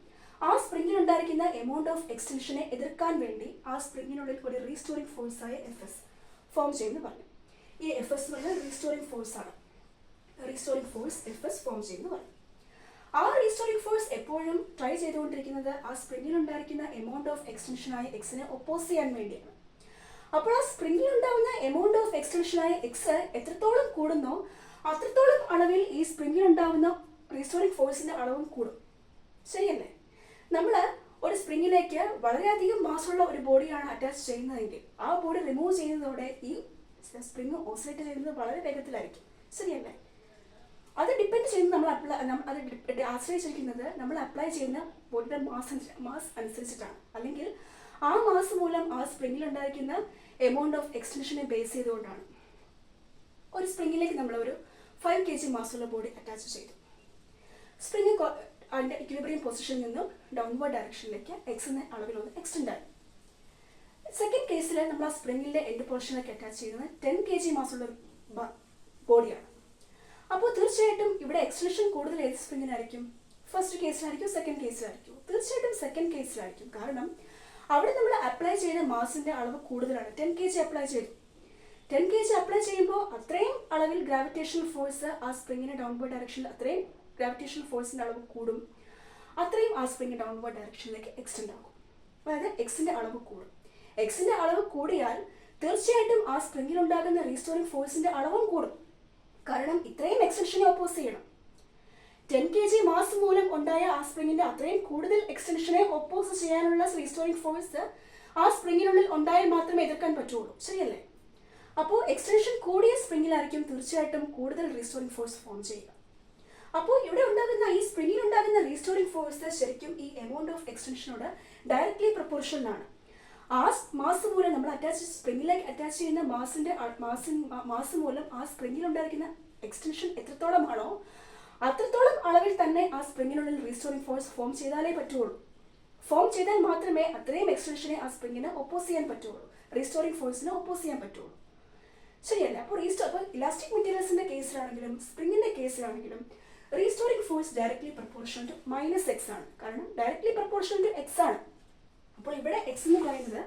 ആ സ്പ്രിങ്ങിലുണ്ടായിരിക്കുന്ന എമൗണ്ട് ഓഫ് എക്സ്റ്റൻഷനെ എതിർക്കാൻ വേണ്ടി ആ സ്പ്രിങ്ങിനുള്ളിൽ ഒരു റീസ്റ്റോറിംഗ് ഫോഴ്സായ എഫ് ഫോം ചെയ്യുമെന്ന് പറഞ്ഞു. ഈ എഫ് എസ് പറഞ്ഞാൽ റീസ്റ്റോറിംഗ് ഫോഴ്സ് ആണ്. Restoring force F S form ചെയ്യുമെന്ന് പറഞ്ഞു. ആ റീസ്റ്റോറിംഗ് ഫോഴ്സ് എപ്പോഴും ട്രൈ ചെയ്തുകൊണ്ടിരിക്കുന്നത് ആ സ്പ്രിങ്ങിലുണ്ടായിരിക്കുന്ന എമൗണ്ട് ഓഫ് എക്സ്റ്റൻഷനായ എക്സിനെ ഒപ്പോസ് ചെയ്യാൻ വേണ്ടിയാണ്. അപ്പോൾ ആ സ്പ്രിങ്ങിലുണ്ടാവുന്ന എമൗണ്ട് ഓഫ് എക്സ്റ്റൻഷനായ എക്സ് എത്രത്തോളം കൂടുന്നോ അത്രത്തോളം അളവിൽ ഈ സ്പ്രിങ്ങിലുണ്ടാവുന്ന റീസ്റ്റോറിംഗ് ഫോഴ്സിന്റെ അളവും കൂടും. ശരിയല്ലേ? നമ്മൾ ഒരു സ്പ്രിങ്ങിലേക്ക് വളരെയധികം മാസുള്ള ഒരു ബോഡിയാണ് അറ്റാച്ച് ചെയ്യുന്നതെങ്കിൽ ആ ബോഡി റിമൂവ് ചെയ്യുന്നതോടെ ഈ സ്പ്രിങ് ഓസിലേറ്റ് ചെയ്യുന്നത് വളരെ വേഗത്തിലായിരിക്കും. ശരിയല്ലേ? അത് ഡിപ്പെൻഡ് ചെയ്യുന്നത് അത് ആശ്രയിച്ചിരിക്കുന്നത് നമ്മൾ അപ്ലൈ ചെയ്യുന്ന ബോഡിയുടെ മാസ് അനുസരിച്ചിട്ടാണ്. അല്ലെങ്കിൽ ആ മാസ് മൂലം ആ സ്പ്രിങ്ങിൽ ഉണ്ടായിരിക്കുന്ന എമൗണ്ട് ഓഫ് എക്സ്റ്റൻഷനെ ബേസ് ചെയ്തുകൊണ്ടാണ്. ഒരു സ്പ്രിങ്ങിലേക്ക് നമ്മൾ ഒരു 5 kg മാസുള്ള ബോഡി അറ്റാച്ച് ചെയ്തു. സ്പ്രിങ് അതിൻ്റെ ഇക്വിലിബ്രിയം പൊസിഷനിൽ നിന്നും ഡൗൺവേർഡ് ഡയറക്ഷനിലേക്ക് എക്സ് എന്ന അളവിലൊന്ന് എക്സ്റ്റെൻഡ് ആയി. സെക്കൻഡ് കേസിൽ നമ്മൾ ആ സ്പ്രിങ്ങിൻ്റെ എൻഡ് പോർഷനിലേക്ക് അറ്റാച്ച് ചെയ്യുന്നത് 10 kg മാസുള്ള ബോഡിയാണ്. അപ്പോൾ തീർച്ചയായിട്ടും ഇവിടെ എക്സ്റ്റൻഷൻ കൂടുതൽ ഏത് സ്പ്രിങ്ങിനായിരിക്കും? First കേസിലായിരിക്കും, second കേസിലായിരിക്കും? തീർച്ചയായിട്ടും സെക്കൻഡ് കേസിലായിരിക്കും. കാരണം അവിടെ നമ്മൾ അപ്ലൈ ചെയ്ത മാസിൻ്റെ അളവ് കൂടുതലാണ്. 10 kg അപ്ലൈ ചെയ്തു. 10 kg അപ്ലൈ ചെയ്യുമ്പോൾ അത്രയും അളവിൽ ഗ്രാവിറ്റേഷണൽ ഫോഴ്സ് ആ സ്പ്രിങ്ങിന് ഡൗൺവേർഡ് ഡയറക്ഷനിൽ അത്രയും ഗ്രാവിറ്റേഷണൽ ഫോഴ്സിൻ്റെ അളവ് കൂടും. അത്രയും ആ സ്പ്രിങ് ഡൗൺവേർഡ് ഡയറക്ഷനിലേക്ക് എക്സ്റ്റെൻഡ് ആകും. അതായത് എക്സിന്റെ അളവ് കൂടും. എക്സിന്റെ അളവ് കൂടിയാൽ തീർച്ചയായിട്ടും ആ സ്പ്രിങ്ങിൽ ഉണ്ടാകുന്ന റീസ്റ്റോറിംഗ് ഫോഴ്സിന്റെ അളവും കൂടും. കാരണം ഇത്രയും എക്സ്റ്റൻഷനെ ഓപ്പോസ് ചെയ്യണം. 10 kg മാസ് മൂലം ഉണ്ടായ ആ സ്പ്രിങ്ങിന്റെ അത്രയും കൂടുതൽ എക്സ്റ്റൻഷനെ ഓപ്പോസ് ചെയ്യാനുള്ള റീസ്റ്റോറിംഗ് ഫോഴ്സ് ആ സ്പ്രിങ്ങിനുള്ളിൽ ഉണ്ടായാൽ മാത്രമേ എതിർക്കാൻ പറ്റുള്ളൂ. ശരിയല്ലേ? അപ്പോൾ എക്സ്റ്റൻഷൻ കൂടിയ സ്പ്രിങ്ങിലായിരിക്കും തീർച്ചയായിട്ടും കൂടുതൽ റീസ്റ്റോറിംഗ് ഫോഴ്സ് ഫോം ചെയ്യുക. അപ്പോൾ ഇവിടെ ഉണ്ടാകുന്ന ഈ സ്പ്രിങ്ങിൽ ഉണ്ടാകുന്ന റീസ്റ്റോറിംഗ് ഫോഴ്സ് ശരിക്കും ഈ എമൗണ്ട് ഓഫ് എക്സ്റ്റൻഷനോട് ഡയറക്ട്ലി പ്രൊപ്പോർഷണൽ ആണ്. ആ മാസ് മൂലം നമ്മൾ സ്പ്രിങ്ങിലേക്ക് അറ്റാച്ച് ചെയ്യുന്ന മാസ് മൂലം ആ സ്പ്രിങ്ങിൽ ഉണ്ടായിരിക്കുന്ന എക്സ്റ്റൻഷൻ എത്രത്തോളമാണോ അത്രത്തോളം അളവിൽ തന്നെ ആ സ്പ്രിങ്ങിനുള്ളിൽ റീസ്റ്റോറിംഗ് ഫോഴ്സ് ഫോം ചെയ്താലേ പറ്റുള്ളൂ. ഫോം ചെയ്താൽ മാത്രമേ അത്രയും എക്സ്റ്റൻഷനെ ആ സ്പ്രിങ്ങിന് ഒപ്പോസ് ചെയ്യാൻ പറ്റുള്ളൂ, റീസ്റ്റോറിംഗ് ഫോഴ്സിനെ ഒപ്പോസ് ചെയ്യാൻ പറ്റുള്ളൂ. ശരിയല്ലേ? അപ്പോൾ ഇലാസ്റ്റിക് മെറ്റീരിയൽസിന്റെ കേസിലാണെങ്കിലും സ്പ്രിങ്ങിന്റെ കേസിലാണെങ്കിലും restoring force directly proportional to -x ആണ്. കാരണം ഡയറക്ട്ലി പ്രൊപ്പോർഷണൽ ടു x ആണ്. അപ്പോൾ ഇവിടെ x എന്ന് പറയുന്നത്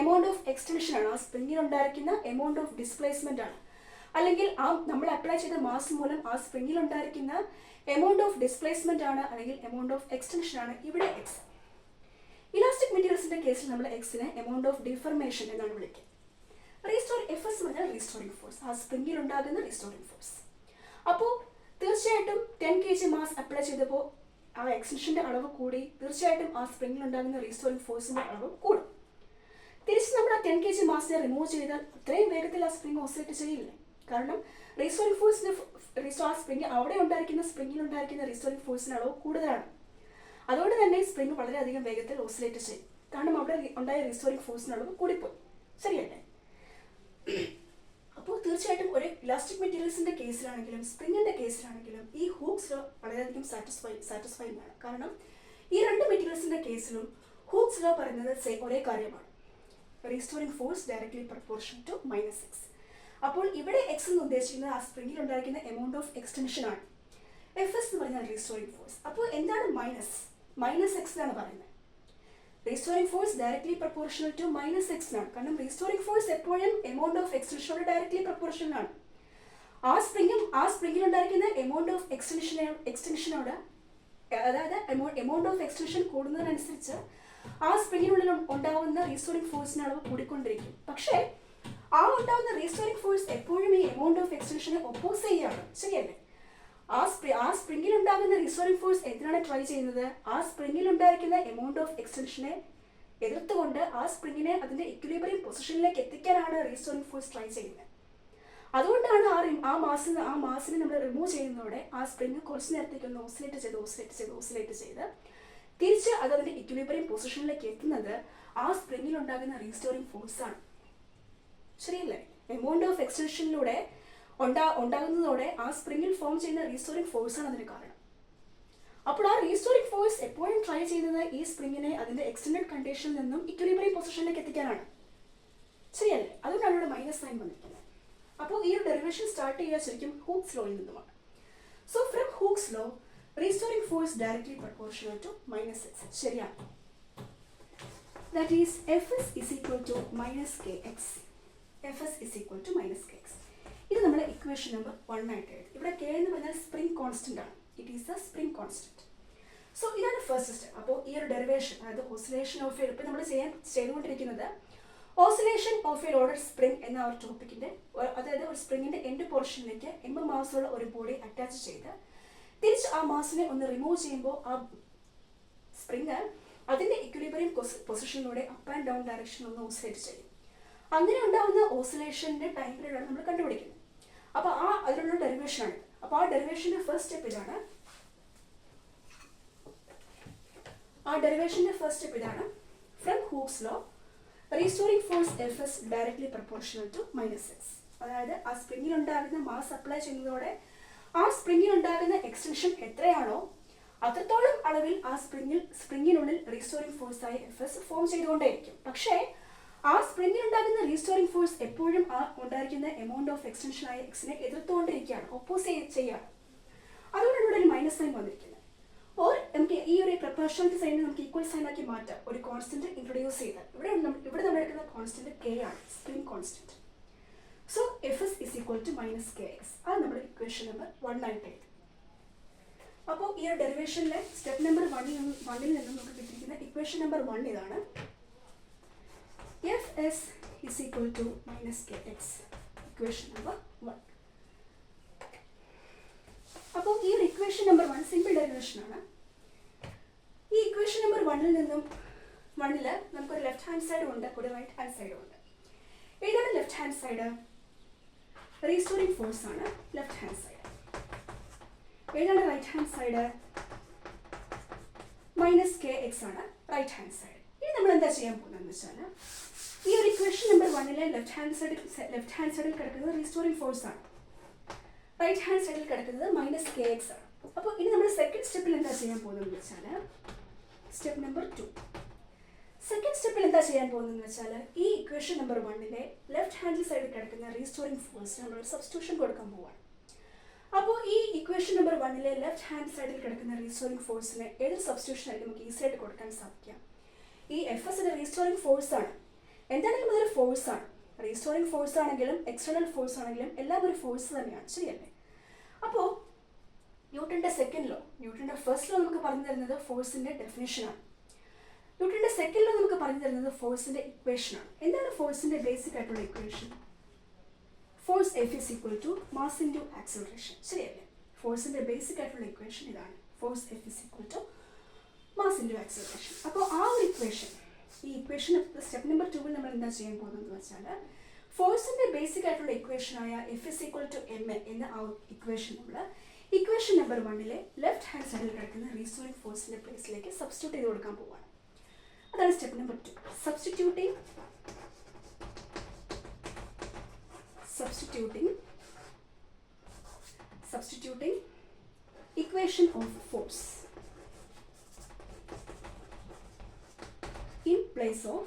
എമൗണ്ട് ഓഫ് എക്സ്റ്റൻഷൻ ആണ്, ആ സ്പ്രിങ്ങിൽ ഉണ്ടായിരിക്കുന്ന എമൗണ്ട് ഓഫ് ഡിസ്പ്ലേസ്മെന്റ് ആണ്. അല്ലെങ്കിൽ ആ നമ്മൾ അപ്ലൈ ചെയ്ത മാസ് മൂലം ആ സ്പ്രിങ്ങിൽ ഉണ്ടായിരിക്കുന്ന എമൗണ്ട് ഓഫ് ഡിസ്പ്ലേസ്മെന്റ് ആണ്, അല്ലെങ്കിൽ എമൗണ്ട് ഓഫ് എക്സ്റ്റൻഷൻ ആണ് ഇവിടെ x. ഇലാസ്റ്റിക് മെറ്റീരിയൽസിന്റെ കേസിൽ നമ്മൾ എക്സിനെ എമൗണ്ട് ഓഫ് ഡിഫർമേഷൻ എന്നാണ് വിളിക്കുക. Fs എന്ന് പറഞ്ഞാൽ റീസ്റ്റോറിംഗ് ഫോഴ്സ്, ആ സ്പ്രിങ്ങിൽ ഉണ്ടാകുന്ന റീസ്റ്റോറിംഗ് ഫോഴ്സ്. അപ്പോൾ തീർച്ചയായിട്ടും 10 kg മാസ് അപ്ലൈ ചെയ്തപ്പോൾ ആ എക്സ്റ്റൻഷന്റെ അളവ് കൂടി, തീർച്ചയായിട്ടും ആ സ്പ്രിങ്ങിൽ ഉണ്ടാകുന്ന റീസ്റ്റോറിംഗ് ഫോഴ്സിന്റെ അളവ് കൂടും. തിരിച്ച് നമ്മൾ ആ 10 kg മാസിനെ റിമൂവ് ചെയ്താൽ അത്രയും വേഗത്തിൽ ആ സ്പ്രിങ് ഓസിലേറ്റ് ചെയ്യില്ല. കാരണം റീസ്റ്റോറിംഗ് ഫോഴ്സിന്റെ ആ സ്പ്രിങ് അവിടെ ഉണ്ടായിരിക്കുന്ന സ്പ്രിങ്ങിൽ ഉണ്ടായിരിക്കുന്ന റീസ്റ്റോറിംഗ് ഫോഴ്സിന്റെ അളവ് കൂടുതലാണ്. അതുകൊണ്ട് തന്നെ സ്പ്രിങ് വളരെയധികം വേഗത്തിൽ ഓസിലേറ്റ് ചെയ്യും. കാരണം അവിടെ ഉണ്ടായ റീസ്റ്റോറിംഗ് ഫോഴ്സിന്റെ അളവ് കൂടിപ്പോയി. ശരിയല്ലേ? അപ്പോൾ തീർച്ചയായിട്ടും ഒരു ഇലാസ്റ്റിക് മെറ്റീരിയൽസിന്റെ കേസിലാണെങ്കിലും സ്പ്രിങ്ങിന്റെ കേസിലാണെങ്കിലും ഈ ഹൂക്സ് ലോ വളരെയധികം സാറ്റിസ്ഫൈങ് ആണ്. കാരണം ഈ രണ്ട് മെറ്റീരിയൽസിന്റെ കേസിലും ഹൂക്സ് ലോ പറയുന്നത് ഒരേ കാര്യമാണ്, restoring force directly proportional to -x. അപ്പോൾ ഇവിടെ x എന്ന് ഉദ്ദേശിക്കുന്നത് ആ സ്പ്രിങ്ങിൽ ഉണ്ടായിരിക്കുന്ന എമൗണ്ട് ഓഫ് എക്സ്റ്റൻഷൻ ആണ്. Fs എന്ന് പറഞ്ഞാൽ റീസ്റ്റോറിംഗ് ഫോഴ്സ്. അപ്പോൾ എന്താണ് -x എന്നാണ് പറയുന്നത്. Restoring force directly proportional to -x ആണ്. കാരണം റീസ്റ്റോറിംഗ് ഫോഴ്സ് എപ്പോഴും എമൗണ്ട് ഓഫ് എക്സ്റ്റൻഷനോട് ഡയറക്ട്ലി പ്രൊപ്പോർഷണൽ ആണ്. ആ സ്പ്രിങ്ങിൽ ഉണ്ടായിരിക്കുന്ന എമൗണ്ട് ഓഫ് എക്സ്റ്റൻഷനോട്, അതായത് എമൗണ്ട് ഓഫ് എക്സ്റ്റൻഷൻ കൂടുന്നതിനനുസരിച്ച് ആ സ്പ്രിങ്ങിനുള്ളിൽ ഉണ്ടാവുന്ന റീസ്റ്റോറിംഗ് ഫോഴ്സിന്റെ അളവ് കൂടിക്കൊണ്ടിരിക്കും. പക്ഷേ ആ ഉണ്ടാവുന്ന റീസ്റ്റോറിംഗ് ഫോഴ്സ് എപ്പോഴും ഈ എമൗണ്ട് ഓഫ് എക്സ്റ്റൻഷനെ ഒപ്പോസ് ചെയ്യുകയാണ്. ശരിയല്ലേ? ആ സ്പ്രിങ്ങിൽ ഉണ്ടാകുന്ന റീസ്റ്റോറിംഗ് ഫോഴ്സ് എന്തിനാണ് ട്രൈ ചെയ്യുന്നത്? ആ സ്പ്രിങ്ങിൽ ഉണ്ടായിരിക്കുന്ന എമൗണ്ട് ഓഫ് എക്സ്റ്റൻഷനെ എതിർത്തുകൊണ്ട് ആ സ്പ്രിങ്ങിനെ അതിന്റെ ഇക്വിലിബ്രിയം പൊസിഷനിലേക്ക് എത്തിക്കാനാണ് റീസ്റ്റോറിംഗ് ഫോഴ്സ് ട്രൈ ചെയ്യുന്നത്. അതുകൊണ്ടാണ് ആ മാസിനെ നമ്മൾ റിമൂവ് ചെയ്യുന്നതോടെ ആ സ്പ്രിങ് കുറച്ച് നേരത്തേക്ക് ഒന്ന് ഓസിലേറ്റ് ചെയ്ത് തിരിച്ച് അത് അതിന്റെ ഇക്വിലിബ്രിയം പൊസിഷനിലേക്ക് എത്തുന്നത് ആ സ്പ്രിങ്ങിൽ ഉണ്ടാകുന്ന റീസ്റ്റോറിംഗ് ഫോഴ്സ് ആണ്. ശരിയല്ലേ? എമൗണ്ട് ഓഫ് എക്സ്റ്റൻഷനിലൂടെ ഉണ്ടാകുന്നതോടെ ആ സ്പ്രിങ്ങിൽ ഫോം ചെയ്യുന്ന റീസ്റ്റോറിംഗ് ഫോഴ്സ് ആണ് അതിന് കാരണം. അപ്പോൾ ആ റീസ്റ്റോറിംഗ് ഫോഴ്സ് എപ്പോഴും ട്രൈ ചെയ്യുന്നത് ഈ സ്പ്രിങ്ങിനെ അതിന്റെ എക്സ്റ്റൻഡഡ് കണ്ടീഷനിൽ നിന്നും ഇക്വിലിബ്രിയം പൊസിഷനിലേക്ക് എത്തിക്കാനാണ്. ശരിയല്ലേ? അതുകൊണ്ടാണ് ഇവിടെ മൈനസ് സൈൻ വന്നിരിക്കുന്നത്. അപ്പോൾ ഈ ഒരു ഡെറിവേഷൻ സ്റ്റാർട്ട് ചെയ്യുക ശരിക്കും ഹൂക്സ് ലോയിൽ നിന്നുമാണ്. So from Hooke's law restoring force directly proportional to -x. ശരിയാണ്. That is Fs is equal to -kx. Fs is equal to -kx. ഇത് നമ്മൾ ഇക്വേഷൻ നമ്പർ 1 ആയിട്ട് എഴുതി. ഇവിടെ k എന്ന് പറഞ്ഞാൽ സ്പ്രിംഗ് കോൺസ്റ്റന്റ് ആണ്. It is A spring constant. So ഇതാണ് ഫസ്റ്റ് സ്റ്റെപ്പ്. അപ്പോൾ ഈ ഒരു ഡെറിവേഷൻ, അതായത് ഓസിലേഷൻ ഓഫ് ഇപ്പം നമ്മൾ ചെയ്തുകൊണ്ടിരിക്കുന്നത് oscillation of a loaded spring എന്ന ഒരു ടോപ്പിക്കിന്റെ, അതായത് ഒരു സ്പ്രിങ്ങിന്റെ എൻഡ് പോർഷനിലേക്ക് m മാസുള്ള ഒരു ബോഡി അറ്റാച്ച് ചെയ്ത് തിരിച്ച് ആ മാസിനെ ഒന്ന് റിമൂവ് ചെയ്യുമ്പോൾ ആ സ്പ്രിങ് അതിന്റെ ഇക്വിലിബ്രിയം പൊസിഷനിലൂടെ അപ്പ് ആൻഡ് ഡൗൺ ഡയറക്ഷൻ ഒന്ന് ഓസിലേറ്റ് ചെയ്യും. അങ്ങനെ ഉണ്ടാകുന്ന ഓസിലേഷന്റെ ടൈം പീരീഡാണ് നമ്മൾ കണ്ടുപിടിക്കുന്നത്. അപ്പോൾ അതിലുള്ള ഡെറിവേഷൻ ആണ്. അപ്പോൾ ആ ഡെറിവേഷന്റെ ഫസ്റ്റ് സ്റ്റെപ്പ് ഇതാണ്. From Hooke's law restoring force Fs directly proportional to -x. അതായത് ആ സ്പ്രിങ്ങിൽ ഉണ്ടാകുന്ന മാസ് അപ്ലൈ ചെയ്യുന്നതോടെ ആ സ്പ്രിങ്ങിൽ ഉണ്ടാകുന്ന എക്സ്റ്റൻഷൻ എത്രയാണോ അത്രത്തോളം അളവിൽ ആ സ്പ്രിങ്ങിനുള്ളിൽ റീസ്റ്റോറിംഗ് ഫോഴ്സ് ആയി Fs ഫോം ചെയ്തുകൊണ്ടേയിരിക്കും. പക്ഷേ ആ സ്പ്രിങ്ങിൽ ഉണ്ടാകുന്ന റീസ്റ്റോറിംഗ് ഫോഴ്സ് എപ്പോഴും ആ ഉണ്ടായിരിക്കുന്ന എമൗണ്ട് ഓഫ് എക്സ്റ്റൻഷൻ ആയ എക്സിനെ എതിർത്തുകൊണ്ടിരിക്കുകയാണ്, ഒപ്പോസ് ചെയ്യുകയാണ്. അതുകൊണ്ടാണ് ഇവിടെ ഒരു മൈനസ് സൈൻ വന്നിരിക്കുന്നത്. ഓർ നമുക്ക് ഈ ഒരു പ്രൊപ്പോർഷണൽ സൈനെ നമുക്ക് ഈക്വൽ സൈൻ ആക്കി മാറ്റാം. ഒരു കോൺസ്റ്റന്റ് ഇൻട്രൊഡ്യൂസ് ചെയ്താൽ ഇവിടെ നമ്മൾ എടുക്കുന്ന കോൺസ്റ്റന്റ് k ആണ്, spring constant. So Fs is equal to -kx. അത് നമ്മുടെ ഇക്വേഷൻ നമ്പർ 1 ആയിട്ട് എഴുതി. അപ്പോൾ ഈ ഒരു ഡെറിവേഷനിലെ സ്റ്റെപ്പ് നമ്പർ 1 നിന്നും നമുക്ക് കിട്ടിയിരിക്കുന്ന ഇക്വേഷൻ നമ്പർ 1 ഇതാണ്. Fs is equal to minus kx. Equation number 1. അപ്പോൾ ഈ ഒരു ഇക്വേഷൻ നമ്പർ 1 സിമ്പിൾ ഡെറിവേഷൻ ആണ്. ഈ ഇക്വേഷൻ നമ്പർ 1ൽ നിന്നും 1ൽ നമുക്കൊരു ലെഫ്റ്റ് ഹാൻഡ് സൈഡും ഉണ്ട്, ഒരു റൈറ്റ് ഹാൻഡ് സൈഡും ഉണ്ട്. ഏതാണ് left hand side? Restoring force ആണ് ലെഫ്റ്റ് ഹാൻഡ് സൈഡ്. ഏതാണ് right hand side? Minus K x ആണ് റൈറ്റ് ഹാൻഡ് സൈഡ്. ഇനി നമ്മൾ എന്താ ചെയ്യാൻ പോകുന്നതെന്ന് വെച്ചാൽ ഈ ഒരു ഇക്വേഷൻ നമ്പർ 1ലെ ലെഫ്റ്റ് ഹാൻഡ് സൈഡിൽ കിടക്കുന്നത് റീസ്റ്റോറിംഗ് ഫോഴ്സ് ആണ്, റൈറ്റ് ഹാൻഡ് സൈഡിൽ കിടക്കുന്നത് മൈനസ് കെ എക്സ് ആണ്. അപ്പോൾ ഇനി നമ്മൾ സെക്കൻഡ് സ്റ്റെപ്പിൽ എന്താ ചെയ്യാൻ പോകുന്നതെന്ന് വെച്ചാൽ സ്റ്റെപ്പ് നമ്പർ 2. സെക്കൻഡ് സ്റ്റെപ്പിൽ എന്താ ചെയ്യാൻ പോകുന്നതെന്ന് വെച്ചാൽ ഈ ഇക്വേഷൻ നമ്പർ 1ലെ ലെഫ്റ്റ് ഹാൻഡ് സൈഡിൽ കിടക്കുന്ന റീസ്റ്റോറിംഗ് ഫോഴ്സ് നമ്മൾ സബ്സ്റ്റിറ്റ്യൂഷൻ കൊടുക്കാൻ പോവാണ്. അപ്പോൾ ഈ ഇക്വേഷൻ നമ്പർ 1ലെ ലെഫ്റ്റ് ഹാൻഡ് സൈഡിൽ കിടക്കുന്ന റീസ്റ്റോറിംഗ് ഫോഴ്സിന് ഏതൊരു സബ്സ്റ്റിറ്റ്യൂഷൻ ആയിട്ട് നമുക്ക് ഈസി ആയിട്ട് കൊടുക്കാൻ സാധിക്കാം. ഈ എഫ് എസ് ഒരു റീസ്റ്റോറിംഗ് ഫോഴ്സ് ആണ്. എന്താണെങ്കിലും അതൊരു ഫോഴ്സ് ആണ്. റീസ്റ്റോറിംഗ് ഫോഴ്സ് ആണെങ്കിലും എക്സ്റ്റേണൽ ഫോഴ്സ് ആണെങ്കിലും എല്ലാം ഒരു ഫോഴ്സ് തന്നെയാണ്, ശരിയല്ലേ? അപ്പോൾ ന്യൂട്ടന്റെ സെക്കൻഡ് ലോ, ന്യൂട്ടന്റെ ഫസ്റ്റ് ലോ നമുക്ക് പറഞ്ഞു തരുന്നത് ഫോഴ്സിന്റെ ഡെഫിനിഷനാണ്. ന്യൂട്ടന്റെ സെക്കൻഡ് ലോ നമുക്ക് പറഞ്ഞു തരുന്നത് ഫോഴ്സിന്റെ ഇക്വേഷനാണ്. എന്താണ് ഫോഴ്സിന്റെ ബേസിക് ആയിട്ടുള്ള equation? Force F is equal to mass into acceleration, ശരിയല്ലേ? ഫോഴ്സിന്റെ ബേസിക് ആയിട്ടുള്ള ഇക്വേഷൻ ഇതാണ്. Force F is equal to mass into acceleration. അപ്പോൾ ആ ഒരു ഇക്വേഷൻ, ഈ ഇക്വേഷൻ സ്റ്റെപ്പ് നമ്പർ 2ൽ നമ്മൾ എന്താ ചെയ്യാൻ പോകുന്നതെന്ന് വെച്ചാൽ ഫോഴ്സിന്റെ ബേസിക് ആയിട്ടുള്ള ഇക്വേഷനായ F is equal to M A എന്ന ആ ഇക്വേഷൻ നമ്മൾ ഇക്വേഷൻ നമ്പർ 1ലെ ലെഫ്റ്റ് ഹാൻഡ് സൈഡിൽ കിടക്കുന്ന റീസ്റ്റോറിംഗ് ഫോഴ്സിന്റെ പ്ലേസിലേക്ക് സബ്സ്റ്റിറ്റ്യൂട്ട് ചെയ്ത് കൊടുക്കാൻ പോവാണ്. അതാണ് step number 2. Substituting equation of force in place of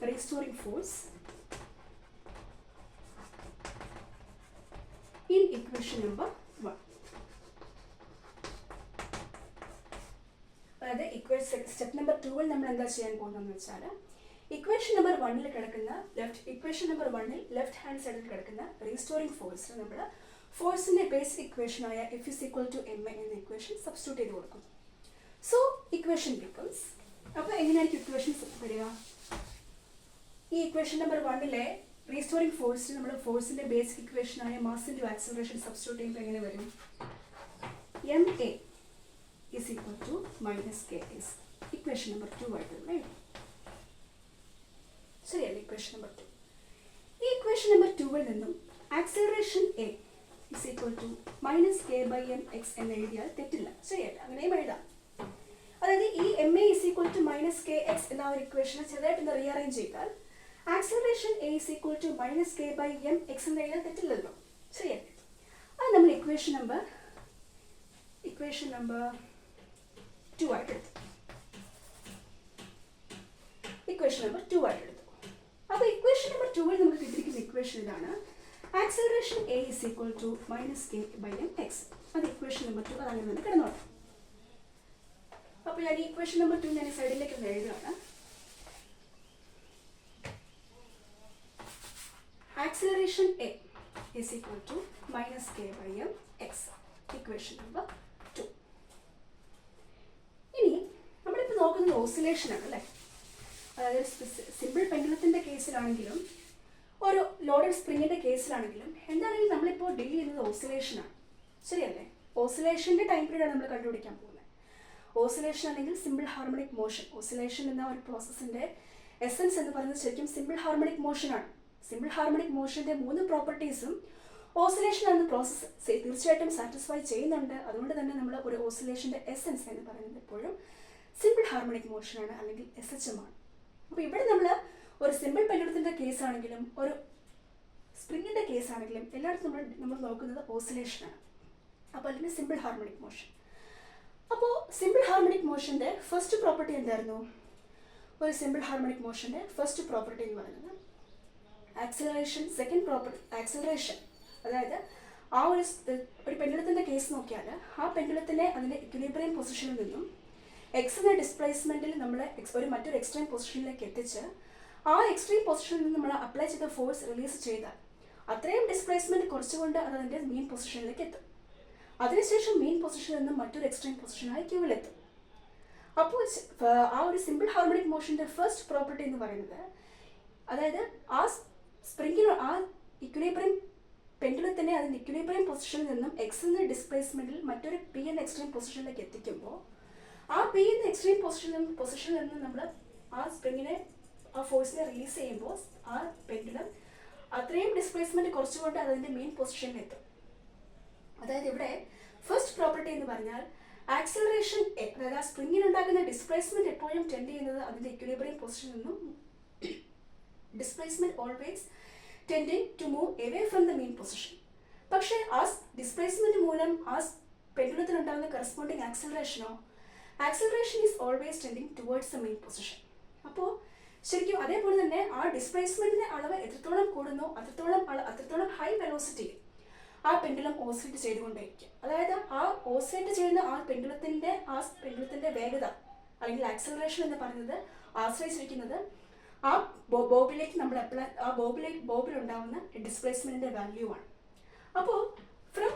restoring force in equation number 1. അതായത് സ്റ്റെപ്പ് നമ്പർ 2ൽ നമ്മൾ എന്താ ചെയ്യാൻ പോകുന്നതെന്ന് വെച്ചാൽ ഇക്വേഷൻ നമ്പർ 1ൽ കിടക്കുന്ന ലെഫ്റ്റ് ഹാൻഡ് സൈഡിൽ കിടക്കുന്ന റീസ്റ്റോറിംഗ് ഫോഴ്സിന് നമ്മൾ ഫോഴ്സിന്റെ ബേസിക് ഇക്വേഷനായ F is equal to M A എന്ന ഇക്വേഷൻ സബ്സ്റ്റിറ്റ്യൂട്ട് ചെയ്ത് കൊടുക്കും. സോ ഇക്വേഷൻ ബിക്കംസ്, അപ്പോൾ എങ്ങനെയായിരിക്കും ഇക്വേഷൻസ് വരിക? ഈ ഇക്വേഷൻ നമ്പർ 1ലെ റീസ്റ്റോറിംഗ് ഫോഴ്സിന് നമ്മൾ ഫോഴ്സിന്റെ ബേസിക് ഇക്വേഷനായ മാസ് ഇൻറ്റു ആക്സിലറേഷൻ സബ്സ്റ്റിറ്റ്യൂട്ട് ചെയ്യുമ്പോൾ എങ്ങനെ വരും? M A is equal to minus K S. Equation number 2 ആയിട്ട് എഴുതും, ശരിയല്ലേ? Equation number 2. ഈ ഇക്വേഷൻ നമ്പർ 2ൽ നിന്നും acceleration A is equal to minus K by M X എന്ന് എഴുതിയാൽ തെറ്റില്ല, ശരിയല്ല? അങ്ങനെയും എഴുതാം. അതായത് ഈ M A is equal to minus K X എന്ന ഒരു ഇക്വേഷനെ ചെറുതായിട്ടൊന്ന് റീഅറേഞ്ച് ചെയ്താൽ acceleration A is equal to minus K by M X എന്ന് എഴുതാൻ തെറ്റില്ലല്ലോ, ശരിയല്ലേ? അത് നമ്മൾ ഇക്വേഷൻ നമ്പർ 2 ആയിട്ട് എടുത്തു. ഇക്വേഷൻ നമ്പർ 2 ആയിട്ട് എടുത്തു. അപ്പോൾ ഇക്വേഷൻ നമ്പർ 2ൽ നമുക്ക് കിട്ടിയിരിക്കുന്ന ഇക്വേഷൻ ഇതാണ്. Acceleration A is equal to minus K by M x. അത് ഇക്വേഷൻ നമ്പർ 2. അതങ്ങനെ തന്നെ കിടന്നോട്ടെ. അപ്പോൾ ഞാൻ ഈ ഇക്വേഷൻ നമ്പർ 2 ഞാൻ ഈ സൈഡിലേക്ക് ഒന്ന് എഴുതുകയാണ്. Acceleration A is equal to minus K by M x. Equation number 2. ഇനി നമ്മളിപ്പോൾ നോക്കുന്നത് ഓസിലേഷൻ ആണ്, അല്ലേ? അതായത് സിമ്പിൾ പെൻഡുലത്തിൻ്റെ കേസിലാണെങ്കിലും ഒരു ലോഡഡ് സ്പ്രിങ്ങിൻ്റെ കേസിലാണെങ്കിലും എന്താണെങ്കിലും നമ്മളിപ്പോൾ ഡീൽ ചെയ്യുന്നത് ഓസിലേഷനാണ്, ശരിയല്ലേ? ഓസിലേഷൻ്റെ ടൈം പീരീഡാണ് നമ്മൾ കണ്ടുപിടിക്കാൻ പോകുന്നത്. ഓസിലേഷൻ അല്ലെങ്കിൽ സിമ്പിൾ ഹാർമോണിക് മോഷൻ. ഓസിലേഷൻ എന്ന ഒരു പ്രോസസ്സിൻ്റെ എസൻസ് എന്ന് പറയുന്നത് ശരിക്കും സിമ്പിൾ ഹാർമോണിക് മോഷനാണ്. സിമ്പിൾ ഹാർമോണിക് മോഷൻ്റെ 3 പ്രോപ്പർട്ടീസും ഓസിലേഷൻ എന്ന പ്രോസസ്സ് തീർച്ചയായിട്ടും സാറ്റിസ്ഫൈ ചെയ്യുന്നുണ്ട്. അതുകൊണ്ട് തന്നെ നമ്മൾ ഒരു ഓസിലേഷൻ്റെ എസൻസ് എന്ന് പറയുന്നത് എപ്പോഴും സിമ്പിൾ ഹാർമോണിക് മോഷനാണ്, അല്ലെങ്കിൽ SHM ആണ്. അപ്പോൾ ഇവിടെ നമ്മൾ ഒരു സിമ്പിൾ പെൻഡുലത്തിൻ്റെ കേസാണെങ്കിലും ഒരു സ്പ്രിങ്ങിൻ്റെ കേസാണെങ്കിലും എല്ലായിടത്തും നമ്മൾ നോക്കുന്നത് ഓസിലേഷനാണ്, അപ്പോൾ അല്ലെങ്കിൽ സിമ്പിൾ ഹാർമോണിക് മോഷൻ. അപ്പോൾ സിമ്പിൾ ഹാർമോണിക് മോഷൻ്റെ ഫസ്റ്റ് പ്രോപ്പർട്ടി എന്തായിരുന്നു? ഒരു സിമ്പിൾ ഹാർമോണിക് മോഷൻ്റെ ഫസ്റ്റ് പ്രോപ്പർട്ടി എന്ന് പറയുന്നത് ആക്സിലറേഷൻ. Second property acceleration. അതായത് ആ ഒരു പെൻഡുലത്തിൻ്റെ കേസ് നോക്കിയാൽ ആ പെൻഡുലത്തിനെ അതിൻ്റെ ഇക്വിലിബ്രിയം പൊസിഷനിൽ നിന്നും എക്സ് എന്ന ഡിസ്പ്ലേസ്മെൻറ്റിൽ നമ്മൾ മറ്റൊരു എക്സ്ട്രീം പൊസിഷനിലേക്ക് എത്തിച്ച് ആ എക്സ്ട്രീം പൊസിഷനിൽ നിന്ന് നമ്മൾ അപ്ലൈ ചെയ്ത ഫോഴ്സ് റിലീസ് ചെയ്താൽ അത്രയും ഡിസ്പ്ലേസ്മെൻറ്റ് കുറച്ചുകൊണ്ട് അത് അതിൻ്റെ മെയിൻ പൊസിഷനിലേക്ക് എത്തും. അതിനുശേഷം മെയിൻ പൊസിഷനിൽ നിന്നും മറ്റൊരു എക്സ്ട്രീം പൊസിഷനായി ക്യൂവിലെത്തും. അപ്പോൾ ആ ഒരു സിമ്പിൾ ഹാർമോണിക് മോഷൻ്റെ ഫസ്റ്റ് പ്രോപ്പർട്ടി എന്ന് പറയുന്നത്, അതായത് ആ സ്പ്രിങ്ങിന് ആ ഇക്വിലിബ്രിയം പെൻഡുലത്തിനെ അതിൻ്റെ ഇക്വിലിബ്രിയം പൊസിഷനിൽ നിന്നും എക്സ് എന്ന ഡിസ്പ്ലേസ്മെൻറ്റിൽ മറ്റൊരു പി എന്ന എക്സ്ട്രീം പൊസിഷനിലേക്ക് എത്തിക്കുമ്പോൾ ആ പി എന്ന എക്സ്ട്രീം പൊസിഷനിൽ നിന്ന് നമ്മൾ ആ സ്പ്രിങ്ങിനെ ആ ഫോഴ്സിനെ റിലീസ് ചെയ്യുമ്പോൾ ആ പെൻഡുലം അത്രയും ഡിസ്പ്ലേസ്മെൻറ്റ് കുറച്ചുകൊണ്ട് അതിൻ്റെ മെയിൻ പൊസിഷനിൽ എത്തും. അതായത് ഇവിടെ ഫസ്റ്റ് പ്രോപ്പർട്ടി എന്ന് പറഞ്ഞാൽ ആക്സിലറേഷൻ എ, അതായത് ആ സ്പ്രിങ്ങിനുണ്ടാകുന്ന ഡിസ്പ്ലേസ്മെൻറ്റ് എപ്പോഴും ടെൻഡ് ചെയ്യുന്നത് അതിൻ്റെ ഇക്വിലിബ്രിയം പൊസിഷനിൽ നിന്നും displacement always tending to move away from the main position. പക്ഷേ ആ ഡിസ്പ്ലേസ്മെൻറ്റ് മൂലം ആ പെൻഡുലത്തിനുണ്ടാകുന്ന corresponding acceleration is always tending towards the main position. അപ്പോൾ ശരിക്കും അതേപോലെ തന്നെ ആ ഡിസ്പ്ലേസ്മെൻറ്റിൻ്റെ അളവ് എത്രത്തോളം കൂടുന്നോ അത്രത്തോളം ഹൈ വെലോസിറ്റി ആ പെൻഡുലം ഓസിലേറ്റ് ചെയ്തുകൊണ്ടേയിരിക്കും. അതായത് ആ ഓസിലേറ്റ് ചെയ്യുന്ന ആ പെൻഡുലത്തിൻ്റെ വേഗത അല്ലെങ്കിൽ ആക്സിലറേഷൻ എന്ന് പറയുന്നത് ആശ്രയിച്ചിരിക്കുന്നത് ആ ബോബിലേക്ക് നമ്മൾ ബോബിലുണ്ടാവുന്ന ഡിസ്പ്ലേസ്മെൻറ്റിൻ്റെ വാല്യൂ ആണ്. അപ്പോൾ from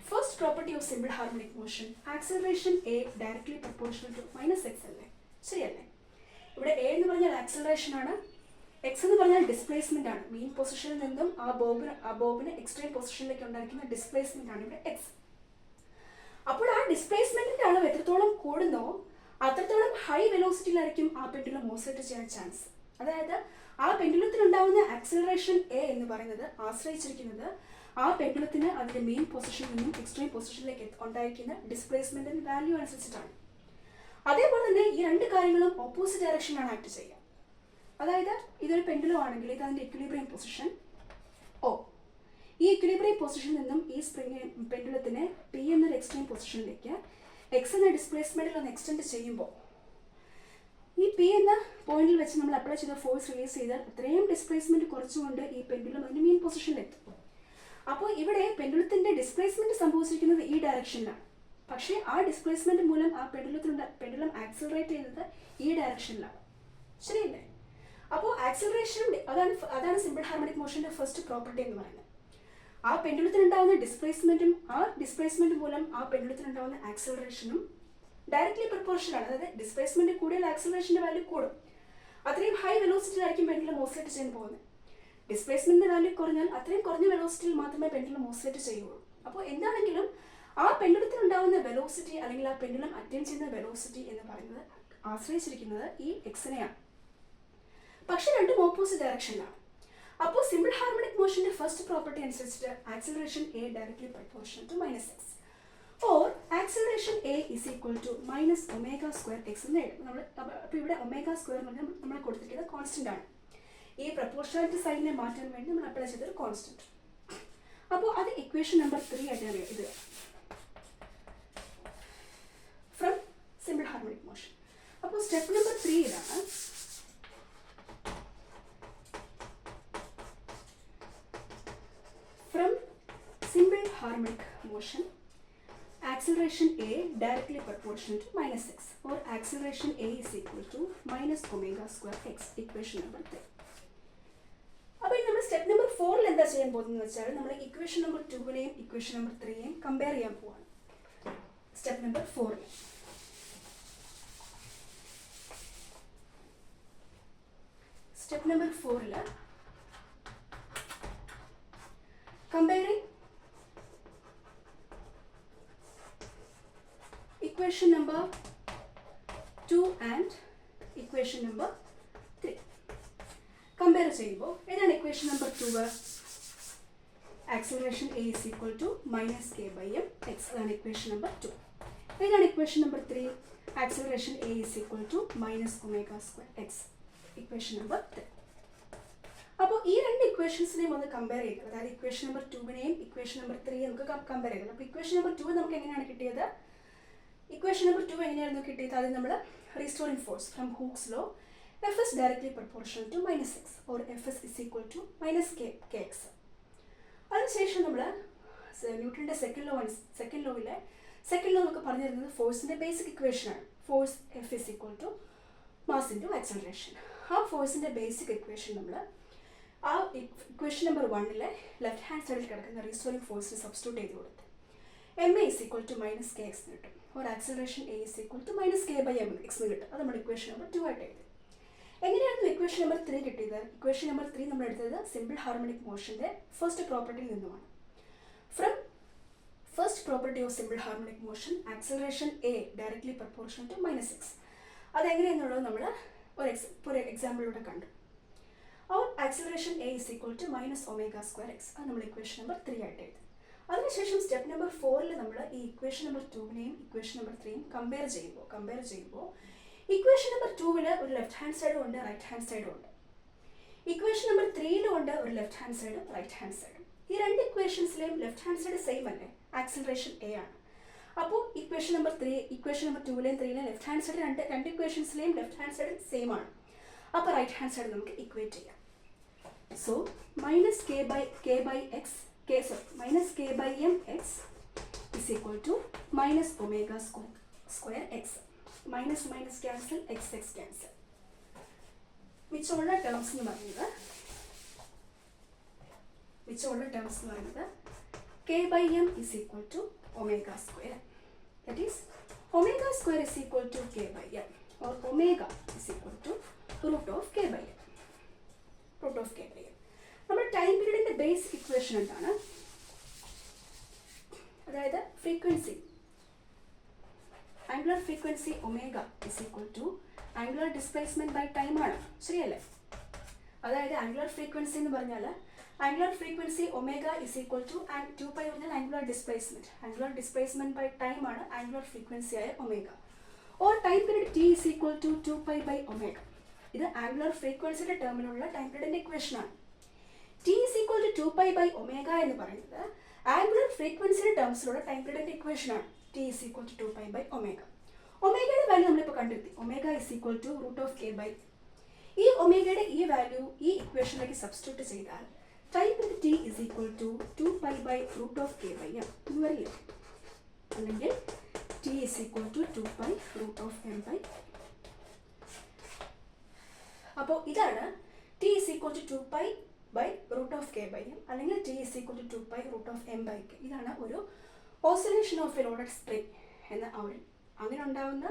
first property of simple harmonic motion, acceleration a directly proportional to -x അല്ലേ? ശരിയല്ലേ? ഇവിടെ എ എന്ന് പറഞ്ഞാൽ ആക്സിലറേഷൻ ആണ്, എക്സ് എന്ന് പറഞ്ഞാൽ ഡിസ്പ്ലേസ്മെന്റ് ആണ്. മെയിൻ പൊസിഷനിൽ നിന്നും ആ ബോബിന് എക്സ്ട്രീം പൊസിഷനിലേക്ക് ഉണ്ടായിരിക്കുന്ന ഡിസ്പ്ലേസ്മെന്റ് ആണ് ഇവിടെ എക്സ്. അപ്പോൾ ആ ഡിസ്പ്ലേസ്മെന്റിന്റെ അളവ് എത്രത്തോളം കൂടുന്നോ അത്രത്തോളം ഹൈ വെലോസിറ്റിയിലായിരിക്കും ആ പെൻഡുലം ഓസിലേറ്റ് ചെയ്യാൻ ചാൻസ്. അതായത് ആ പെൻഡുലത്തിനുണ്ടാവുന്ന ആക്സിലറേഷൻ എ എന്ന് പറയുന്നത് ആശ്രയിച്ചിരിക്കുന്നത് ആ പെൻഡുലത്തിന് അതിന്റെ മെയിൻ പൊസിഷനിൽ നിന്നും എക്സ്ട്രീം പൊസിഷനിലേക്ക് ഉണ്ടായിരിക്കുന്ന ഡിസ്പ്ലേസ്മെന്റിന്റെ വാല്യൂ അനുസരിച്ചിട്ടാണ്. അതേപോലെ തന്നെ ഈ രണ്ട് കാര്യങ്ങളും ഓപ്പോസിറ്റ് ഡയറക്ഷനിലാണ് ആക്ട് ചെയ്യുക. അതായത് ഇതൊരു പെൻഡുലം ആണെങ്കിൽ ഇത് അതിൻ്റെ ഇക്വിലിബ്രിയം പൊസിഷൻ ഓ, ഈ ഇക്വിലിബ്രിയം പൊസിഷനിൽ നിന്നും ഈ പെൻഡുലത്തിനെ പി എന്നൊരു എക്സ്ട്രീം പൊസിഷനിലേക്ക് എക്സ് എന്ന ഡിസ്പ്ലേസ്മെൻറ്റിൽ ഒന്ന് എക്സ്റ്റെൻഡ് ചെയ്യുമ്പോൾ ഈ പി എന്ന പോയിന്റിൽ വെച്ച് നമ്മൾ അപ്ലൈ ചെയ്ത ഫോഴ്സ് റിലീസ് ചെയ്താൽ അത്രയും ഡിസ്പ്ലേസ്മെൻറ്റ് കുറച്ചുകൊണ്ട് ഈ പെൻഡുലം അതിൻ്റെ മെയിൻ പൊസിഷനിലെത്തും. അപ്പോൾ ഇവിടെ പെൻഡുലത്തിൻ്റെ ഡിസ്പ്ലേസ്മെൻറ്റ് സംഭവിച്ചിരിക്കുന്നത് ഈ ഡയറക്ഷനിലാണ്. പക്ഷേ ആ ഡിസ്പ്ലേസ്മെൻറ്റ് മൂലം ആ പെൻഡുലം ആക്സിലറേറ്റ് ചെയ്യുന്നത് ഈ ഡയറക്ഷനിലാണ്. ശരിയല്ലേ? അപ്പോൾ ആക്സിലറേഷനും അതാണ് സിമ്പിൾ ഹാർമോണിക് മോഷൻ്റെ ഫസ്റ്റ് പ്രോപ്പർട്ടി എന്ന് പറയുന്നത്. ആ പെൻഡുലത്തിനുണ്ടാവുന്ന ഡിസ്പ്ലേസ്മെൻറ്റും ആ ഡിസ്പ്ലേസ്മെൻറ്റ് മൂലം ആ പെൻഡുലത്തിനുണ്ടാവുന്ന ആക്സിലറേഷനും ഡയറക്ട്ലി പ്രപ്പോർഷനാണ്. അതായത് ഡിസ്പ്ലേസ്മെൻറ്റ് കൂടിയാൽ ആക്സിലറേഷൻ്റെ വാല്യൂ കൂടും. അത്രയും ഹൈ വെലോസിറ്റിയിലായിരിക്കും പെൻഡുലം ഓസിലേറ്റ് ചെയ്യാൻ പോകുന്നത്. ഡിസ്പ്ലേസ്മെൻറ്റിൻ്റെ വാല്യൂ കുറഞ്ഞാൽ അത്രയും കുറഞ്ഞ വെലോസിറ്റിയിൽ മാത്രമേ പെൻഡുലം ഓസിലേറ്റ് ചെയ്യുള്ളൂ. അപ്പോൾ എന്താണെങ്കിലും ആ പെൻഡുലത്തിനുണ്ടാവുന്ന വെലോസിറ്റി അല്ലെങ്കിൽ ആ പെൻഡുലം അറ്റൈൻ ചെയ്യുന്ന വെലോസിറ്റി എന്ന് പറയുന്നത് ആശ്രയിച്ചിരിക്കുന്നത് ഈ എക്സിനെയാണ്. പക്ഷെ രണ്ടും ഓപ്പോസിറ്റ് ഡയറക്ഷനിലാണ്. അപ്പോൾ സിമ്പിൾ ഹാർമോണിക് മോഷന്റെ ഫസ്റ്റ് പ്രോപ്പർട്ടി അനുസരിച്ചിട്ട് acceleration a directly proportional to -x or acceleration A is equal to -ω²x എന്ന് എഴുതും നമ്മൾ. അപ്പോൾ ഇവിടെ ω² എന്ന് പറഞ്ഞാൽ നമ്മൾ കൊടുത്തിരിക്കുന്നത് കോൺസ്റ്റന്റ് ആണ്. ഈ പ്രപ്പോർഷണാലിറ്റി സൈനിനെ മാറ്റാൻ വേണ്ടി നമ്മൾ അപ്ലൈ ചെയ്തൊരു കോൺസ്റ്റന്റ്. അപ്പോൾ അത് ഇക്വേഷൻ നമ്പർ 3 ആയിട്ടാണ് എഴുതുക ഫ്രം സിമ്പിൾ ഹാർമോണിക് മോഷൻ. അപ്പോൾ സ്റ്റെപ്പ് നമ്പർ 3 ഇതാണ്. From simple harmonic motion, acceleration A directly proportional to -x or acceleration A is equal to -ω²x, equation number 3. അപ്പോൾ നമ്മൾ സ്റ്റെപ്പ് നമ്പർ 4 എന്താ ചെയ്യാൻ പോകുന്നത് വെച്ചാൽ നമ്മൾ ഇക്വേഷൻ നമ്പർ 2നെയും ഇക്വേഷൻ നമ്പർ 3നെയും കമ്പയർ ചെയ്യാൻ പോവാണ്. Step number 4 step number 4 comparing equation number 2 and equation number 3. Compare ചെയ്യുമ്പോൾ ഏതാണ് equation number 2? Acceleration A is equal to -k/m x. അതാണ് equation number 2. ഏതാണ് equation number 3? Acceleration A is equal to -ω²x. Equation number 3. അപ്പോൾ ഈ രണ്ട് ഇക്വേഷൻസിനെയും ഒന്ന് compare ചെയ്യുക. അതായത് ഇക്വേഷൻ നമ്പർ 2നെയും ഇക്വേഷൻ നമ്പർ 3 നമുക്ക് കമ്പയർ ചെയ്യണം. അപ്പോൾ ഇക്വേഷൻ നമ്പർ 2 നമുക്ക് എങ്ങനെയാണ് കിട്ടിയത്? ഇക്വേഷൻ നമ്പർ 2 എങ്ങനെയായിരുന്നു കിട്ടിയത്? അത് നമ്മൾ restoring force from Hooke's law Fs directly proportional to -x or Fs is equal to -kx. അതിനുശേഷം നമ്മൾ ന്യൂട്ടന്റെ സെക്കൻഡ് ലോയിലെ സെക്കൻഡ് ലോ എന്നൊക്കെ പറഞ്ഞു തരുന്നത് ഫോഴ്സിന്റെ ബേസിക് ഇക്വേഷനാണ്. Force F is equal to mass into acceleration. ആ ഫോഴ്സിന്റെ ബേസിക് ഇക്വേഷൻ നമ്മൾ ആ ഇക്വേഷൻ നമ്പർ 1ലെ ലെഫ്റ്റ് ഹാൻഡ് സൈഡിൽ കിടക്കുന്ന റീസ്റ്റോറിംഗ് ഫോഴ്സിന് സബ്സ്റ്റിറ്റ്യൂട്ട് ചെയ്ത് കൊടുത്ത് MA is equal to -kx എന്ന് കിട്ടും. or acceleration A is equal to minus k by m x എന്ന് കിട്ടും. അത് നമ്മൾ ഇക്വേഷൻ നമ്പർ 2 ആയിട്ട് എഴുതി. എങ്ങനെയായിരുന്നു ഇക്വേഷൻ നമ്പർ 3 കിട്ടിയത്? ഇക്വേഷൻ നമ്പർ 3 നമ്മൾ എടുത്തത് സിമ്പിൾ ഹാർമോണിക് മോഷൻ്റെ ഫസ്റ്റ് പ്രോപ്പർട്ടിയിൽ നിന്നുമാണ്. From first property of simple harmonic motion acceleration a directly proportional to minus x. അതെങ്ങനെയെന്നുള്ളത് നമ്മൾ ഒരു എക്സാമ്പിളിലൂടെ കണ്ടു. അവർ acceleration a is equal to minus omega square x. അത് നമ്മൾ ഇക്വേഷൻ നമ്പർ 3 ആയിട്ട് എഴുതി. അതിനുശേഷം സ്റ്റെപ്പ് നമ്പർ 4 നമ്മൾ ഈ ഇക്വേഷൻ നമ്പർ 2നെയും ഇക്വേഷൻ നമ്പർ 3യും കമ്പയർ ചെയ്യുമ്പോൾ ഇക്വേഷൻ നമ്പർ 2 ഒരു ലെഫ്റ്റ് ഹാൻഡ് സൈഡും ഉണ്ട്, റൈറ്റ് ഹാൻഡ് സൈഡും ഉണ്ട്. ഇക്വേഷൻ നമ്പർ 3 ഉണ്ട് ഒരു ലെഫ്റ്റ് ഹാൻഡ് സൈഡും റൈറ്റ് ഹാൻഡ് സൈഡും. ഈ രണ്ട് ഇക്വേഷൻസിലെയും ലെഫ്റ്റ് ഹാൻഡ് സൈഡ് സെയിം അല്ലേ, ആക്സലറേഷൻ എ ആണ്. അപ്പോൾ ഇക്വേഷൻ നമ്പർ 2ലെയും 3ലെയും ലെഫ്റ്റ് ഹാൻഡ് സൈഡ് രണ്ട് ഇക്വേഷൻസിലെയും ലെഫ്റ്റ് ഹാൻഡ് സൈഡ് സെയിം ആണ്. അപ്പോൾ റൈറ്റ് ഹാൻഡ് സൈഡ് നമുക്ക് ഇക്വേറ്റ് ചെയ്യാം. So minus k by m x is equal to minus omega square x. Minus cancel, x cancel. മിച്ചമുള്ള ടേംസ് എന്ന് പറയുന്നത് k by m is equal to omega square. That is omega square is equal to k by m, or omega is equal to root of k by m. നമ്മുടെ time പീരീഡിൻ്റെ basic equation എന്താണ്? അതായത് frequency, angular frequency omega is equal to angular displacement by time ആണ്. ശരിയല്ലേ? അതായത് angular frequency എന്ന് പറഞ്ഞാൽ angular frequency omega is equal to 2π പറഞ്ഞാൽ ആംഗുലർ ഡിസ്പ്ലേസ്മെൻറ്റ് ബൈ ടൈം ആണ് ആംഗുലർ ഫ്രീക്വൻസി ആയ omega. Or time period T is equal to 2π by omega. ഇത് angular ഫ്രീക്വൻസിയുടെ ടേമിലുള്ള ടൈം പീരീഡിൻ്റെ ഇക്വേഷനാണ്. T is equal to 2π by omega എന്ന് പറയുന്നത് ആംഗുലർ ഫ്രീക്വൻസിയുടെ ടേംസിലുള്ള ടൈം പീരീഡിൻ്റെ ഇക്വേഷനാണ്. T is equal to 2π by omega. ഒമേഗയുടെ വാല്യൂ നമ്മളിപ്പോൾ കണ്ടെത്തി. Omega is equal to root of k by. ഈ ഒമേഗയുടെ ഈ വാല്യൂ ഈ ഇക്വേഷനിലേക്ക് സബ്സ്റ്റിറ്റ്യൂട്ട് ചെയ്താൽ time period T is equal to 2π by root of k by m എന്ന് വരില്ല. അല്ലെങ്കിൽ T is equal to 2π root of m by. അപ്പോൾ ഇതാണ് T is equal to 2π by root of k by m, അല്ലെങ്കിൽ T is equal to 2π root of m by k. ഇതാണ് ഒരു oscillation of a loaded spring എന്ന അങ്ങനെ ഉണ്ടാകുന്ന,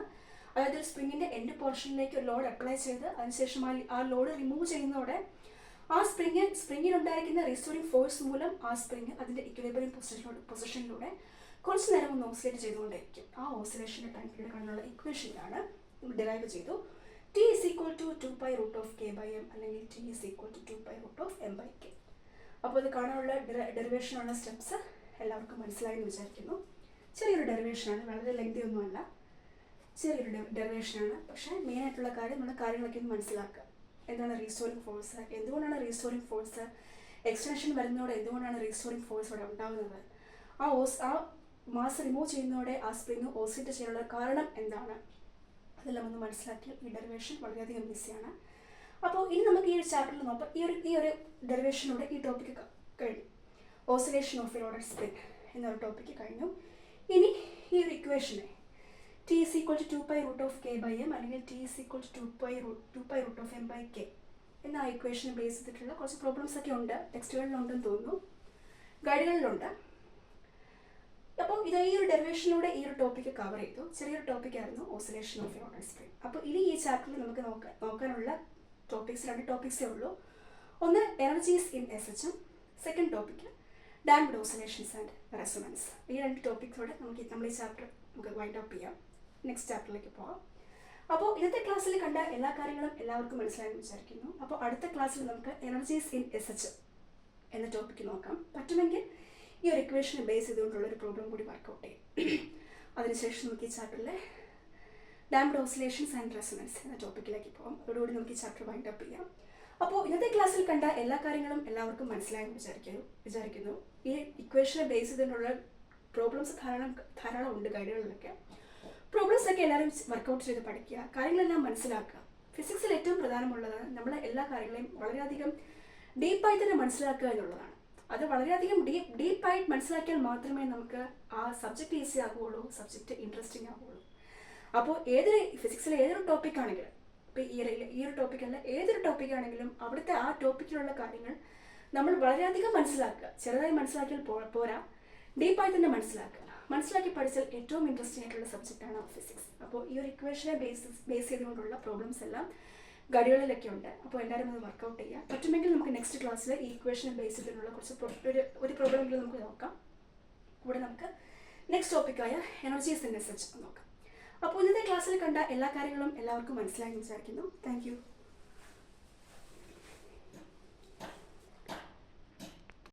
അതായത് സ്പ്രിങ്ങിൻ്റെ end പോർഷനിലേക്ക് ഒരു ലോഡ് അപ്ലൈ ചെയ്ത് അതിനുശേഷം ആ ലോഡ് റിമൂവ് ചെയ്യുന്നതോടെ ആ സ്പ്രിങ്ങിനുണ്ടായിരിക്കുന്ന റീസ്റ്റോറിംഗ് ഫോഴ്സ് മൂലം ആ സ്പ്രിങ് അതിൻ്റെ ഇക്വിലിബ്രിയം പൊസിഷനിലൂടെ കുറച്ച് നേരം ഒന്ന് ഓസിലേറ്റ് ചെയ്തുകൊണ്ടിരിക്കും. ആ ഓസിലേഷൻ്റെ ടൈം പീരീഡ് കാണാനുള്ള ഇക്വേഷനിലാണ് നമ്മൾ ഡിറൈവ് ചെയ്തു T is equal to 2π root of k by m, അല്ലെങ്കിൽ T is equal to 2π root of m by k. അപ്പോൾ ഇത് കാണാനുള്ള ഡെറിവേഷനുള്ള സ്റ്റെപ്സ് എല്ലാവർക്കും മനസ്സിലായെന്ന് വിചാരിക്കുന്നു. ചെറിയൊരു ഡെറിവേഷനാണ്, വളരെ ലെങ്തി ഒന്നുമല്ല, ചെറിയൊരു ഡെറിവേഷനാണ്. പക്ഷേ മെയിനായിട്ടുള്ള കാര്യം നമ്മുടെ കാര്യങ്ങളൊക്കെ ഒന്ന് മനസ്സിലാക്കുക. എന്താണ് റീസ്റ്റോറിംഗ് ഫോഴ്സ്, എന്തുകൊണ്ടാണ് റീസ്റ്റോറിംഗ് ഫോഴ്സ്, എക്സ്റ്റൻഷൻ വരുന്നതോടെ എന്തുകൊണ്ടാണ് റീസ്റ്റോറിംഗ് ഫോഴ്സ് അവിടെ ഉണ്ടാകുന്നത്, ആ മാസ് റിമൂവ് ചെയ്യുന്നതോടെ ആ സ്പ്രിങ് ഓസിലേറ്റ് ചെയ്യാനുള്ള കാരണം എന്താണ്, അതെല്ലാം ഒന്ന് മനസ്സിലാക്കിയാൽ ഈ ഡെറിവേഷൻ വളരെയധികം ഈസിയാണ്. അപ്പോൾ ഇനി നമുക്ക് ഈ ഒരു ചാപ്റ്ററിൽ നോക്കാം. ഈ ഒരു ഡെറിവേഷനോടെ ഈ ടോപ്പിക്ക് കഴിഞ്ഞു. Oscillation of a loaded spring എന്നൊരു ടോപ്പിക്ക് കഴിഞ്ഞു. ഇനി ഈ ഒരു ഇക്വേഷനെ T is equal to 2π root of k by m, അല്ലെങ്കിൽ T is equal to 2π root of m by k എന്ന ആ ഇക്വേഷനെ ബേസ് ചെയ്തിട്ടുള്ള കുറച്ച് പ്രോബ്ലംസ് ഒക്കെ ഉണ്ട്. ടെക്സ്റ്റുകളിലുണ്ടെന്ന് തോന്നുന്നു, ഗൈഡുകളിലുണ്ട്. അപ്പോൾ ഇത് ഈ ഒരു ഡെറിവേഷനിലൂടെ ഈ ഒരു ടോപ്പിക്ക് കവർ ചെയ്തു. ചെറിയൊരു ടോപ്പിക്കായിരുന്നു oscillation of a loaded spring. അപ്പോൾ ഇനി ഈ ചാപ്റ്ററിൽ നമുക്ക് നോക്കാനുള്ള രണ്ട് ടോപ്പിക്സേ ഉള്ളൂ. ഒന്ന് energies in S H M, second topic damped oscillations and resonance. ഈ രണ്ട് ടോപ്പിക്സോടെ നമ്മൾ ഈ ചാപ്റ്റർ നമുക്ക് വൈൻഡ് അപ്പ് ചെയ്യാം. നെക്സ്റ്റ് ചാപ്റ്ററിലേക്ക് പോകാം. അപ്പോൾ ഇന്നത്തെ ക്ലാസ്സിൽ കണ്ട എല്ലാ കാര്യങ്ങളും എല്ലാവർക്കും മനസ്സിലായെന്ന് വിചാരിക്കുന്നു. അപ്പോൾ അടുത്ത ക്ലാസ്സിൽ നമുക്ക് എനർജീസ് ഇൻ എസ് എച്ച് എന്ന ടോപ്പിക്ക് നോക്കാം. പറ്റുമെങ്കിൽ ഈ ഒരു ഇക്വേഷനെ ബേസ് ചെയ്തുകൊണ്ടുള്ള ഒരു പ്രോബ്ലം കൂടി വർക്കൗട്ട് ചെയ്യും. അതിനുശേഷം നമുക്ക് ഈ ചാപ്റ്ററിലെ ഡാംപ്ഡ് ഓസിലേഷൻസ് ആൻഡ് റെസൊണൻസ് എന്ന ടോപ്പിക്കിലേക്ക് പോകാം. അതോടുകൂടി നമുക്ക് ഈ ചാപ്റ്റർ വൈൻഡ് അപ്പ് ചെയ്യാം. അപ്പോൾ ഇന്നത്തെ ക്ലാസ്സിൽ കണ്ട എല്ലാ കാര്യങ്ങളും എല്ലാവർക്കും മനസ്സിലായെന്ന് വിചാരിക്കുന്നു. ഈ ഇക്വേഷനെ ബേസ് ചെയ്തുകൊണ്ടുള്ള പ്രോബ്ലംസ് ധാരാളം ഉണ്ട് ഗൈഡുകളിലൊക്കെ. പ്രോബ്ലംസൊക്കെ എല്ലാവരും വർക്കൗട്ട് ചെയ്ത് പഠിക്കുക, കാര്യങ്ങളെല്ലാം മനസ്സിലാക്കുക. ഫിസിക്സിൽ ഏറ്റവും പ്രധാനമുള്ളത് നമ്മൾ എല്ലാ കാര്യങ്ങളെയും വളരെയധികം ഡീപ്പായി തന്നെ മനസ്സിലാക്കുക എന്നുള്ളതാണ്. അത് വളരെയധികം ഡീപ്പായിട്ട് മനസ്സിലാക്കിയാൽ മാത്രമേ നമുക്ക് ആ സബ്ജക്റ്റ് ഈസി ആകുകയുള്ളൂ, സബ്ജക്റ്റ് ഇൻട്രസ്റ്റിംഗ് ആകുകയുള്ളൂ. അപ്പോൾ ഫിസിക്സിലെ ഏതൊരു ടോപ്പിക്കാണെങ്കിലും, ഇപ്പോൾ ഈ ഒരു ടോപ്പിക്കല്ല, ഏതൊരു ടോപ്പിക്കാണെങ്കിലും അവിടുത്തെ ആ ടോപ്പിക്കിലുള്ള കാര്യങ്ങൾ നമ്മൾ വളരെയധികം മനസ്സിലാക്കുക. ചെറുതായി മനസ്സിലാക്കിയാൽ പോരാ, ഡീപ്പായി തന്നെ മനസ്സിലാക്കുക. മനസ്സിലാക്കി പഠിച്ചാൽ ഏറ്റവും ഇൻട്രസ്റ്റിംഗ് ആയിട്ടുള്ള സബ്ജക്റ്റാണ് ഫിസിക്സ്. അപ്പോൾ ഈ ഒരു ഇക്വേഷനെ ബേസ് ചെയ്തുകൊണ്ടുള്ള പ്രോബ്ലംസ് എല്ലാം ഗഡികളിലൊക്കെ ഉണ്ട്. അപ്പോൾ എല്ലാവരും അത് വർക്കൗട്ട് ചെയ്യുക. പറ്റുമെങ്കിൽ നമുക്ക് നെക്സ്റ്റ് ക്ലാസ്സിൽ ഈ ഇക്വേഷനെ ബേസ് ചെയ്തിട്ടുള്ള ഒരു പ്രോബ്ലമെങ്കിലും നമുക്ക് നോക്കാം. കൂടെ നമുക്ക് നെക്സ്റ്റ് ടോപ്പിക്കായ എനർജീസ് ഇൻ എ സെർച്ച് നോക്കാം. അപ്പോൾ ഇന്നത്തെ ക്ലാസ്സിൽ കണ്ട എല്ലാ കാര്യങ്ങളും എല്ലാവർക്കും മനസ്സിലായി വിചാരിക്കുന്നു. Thank you.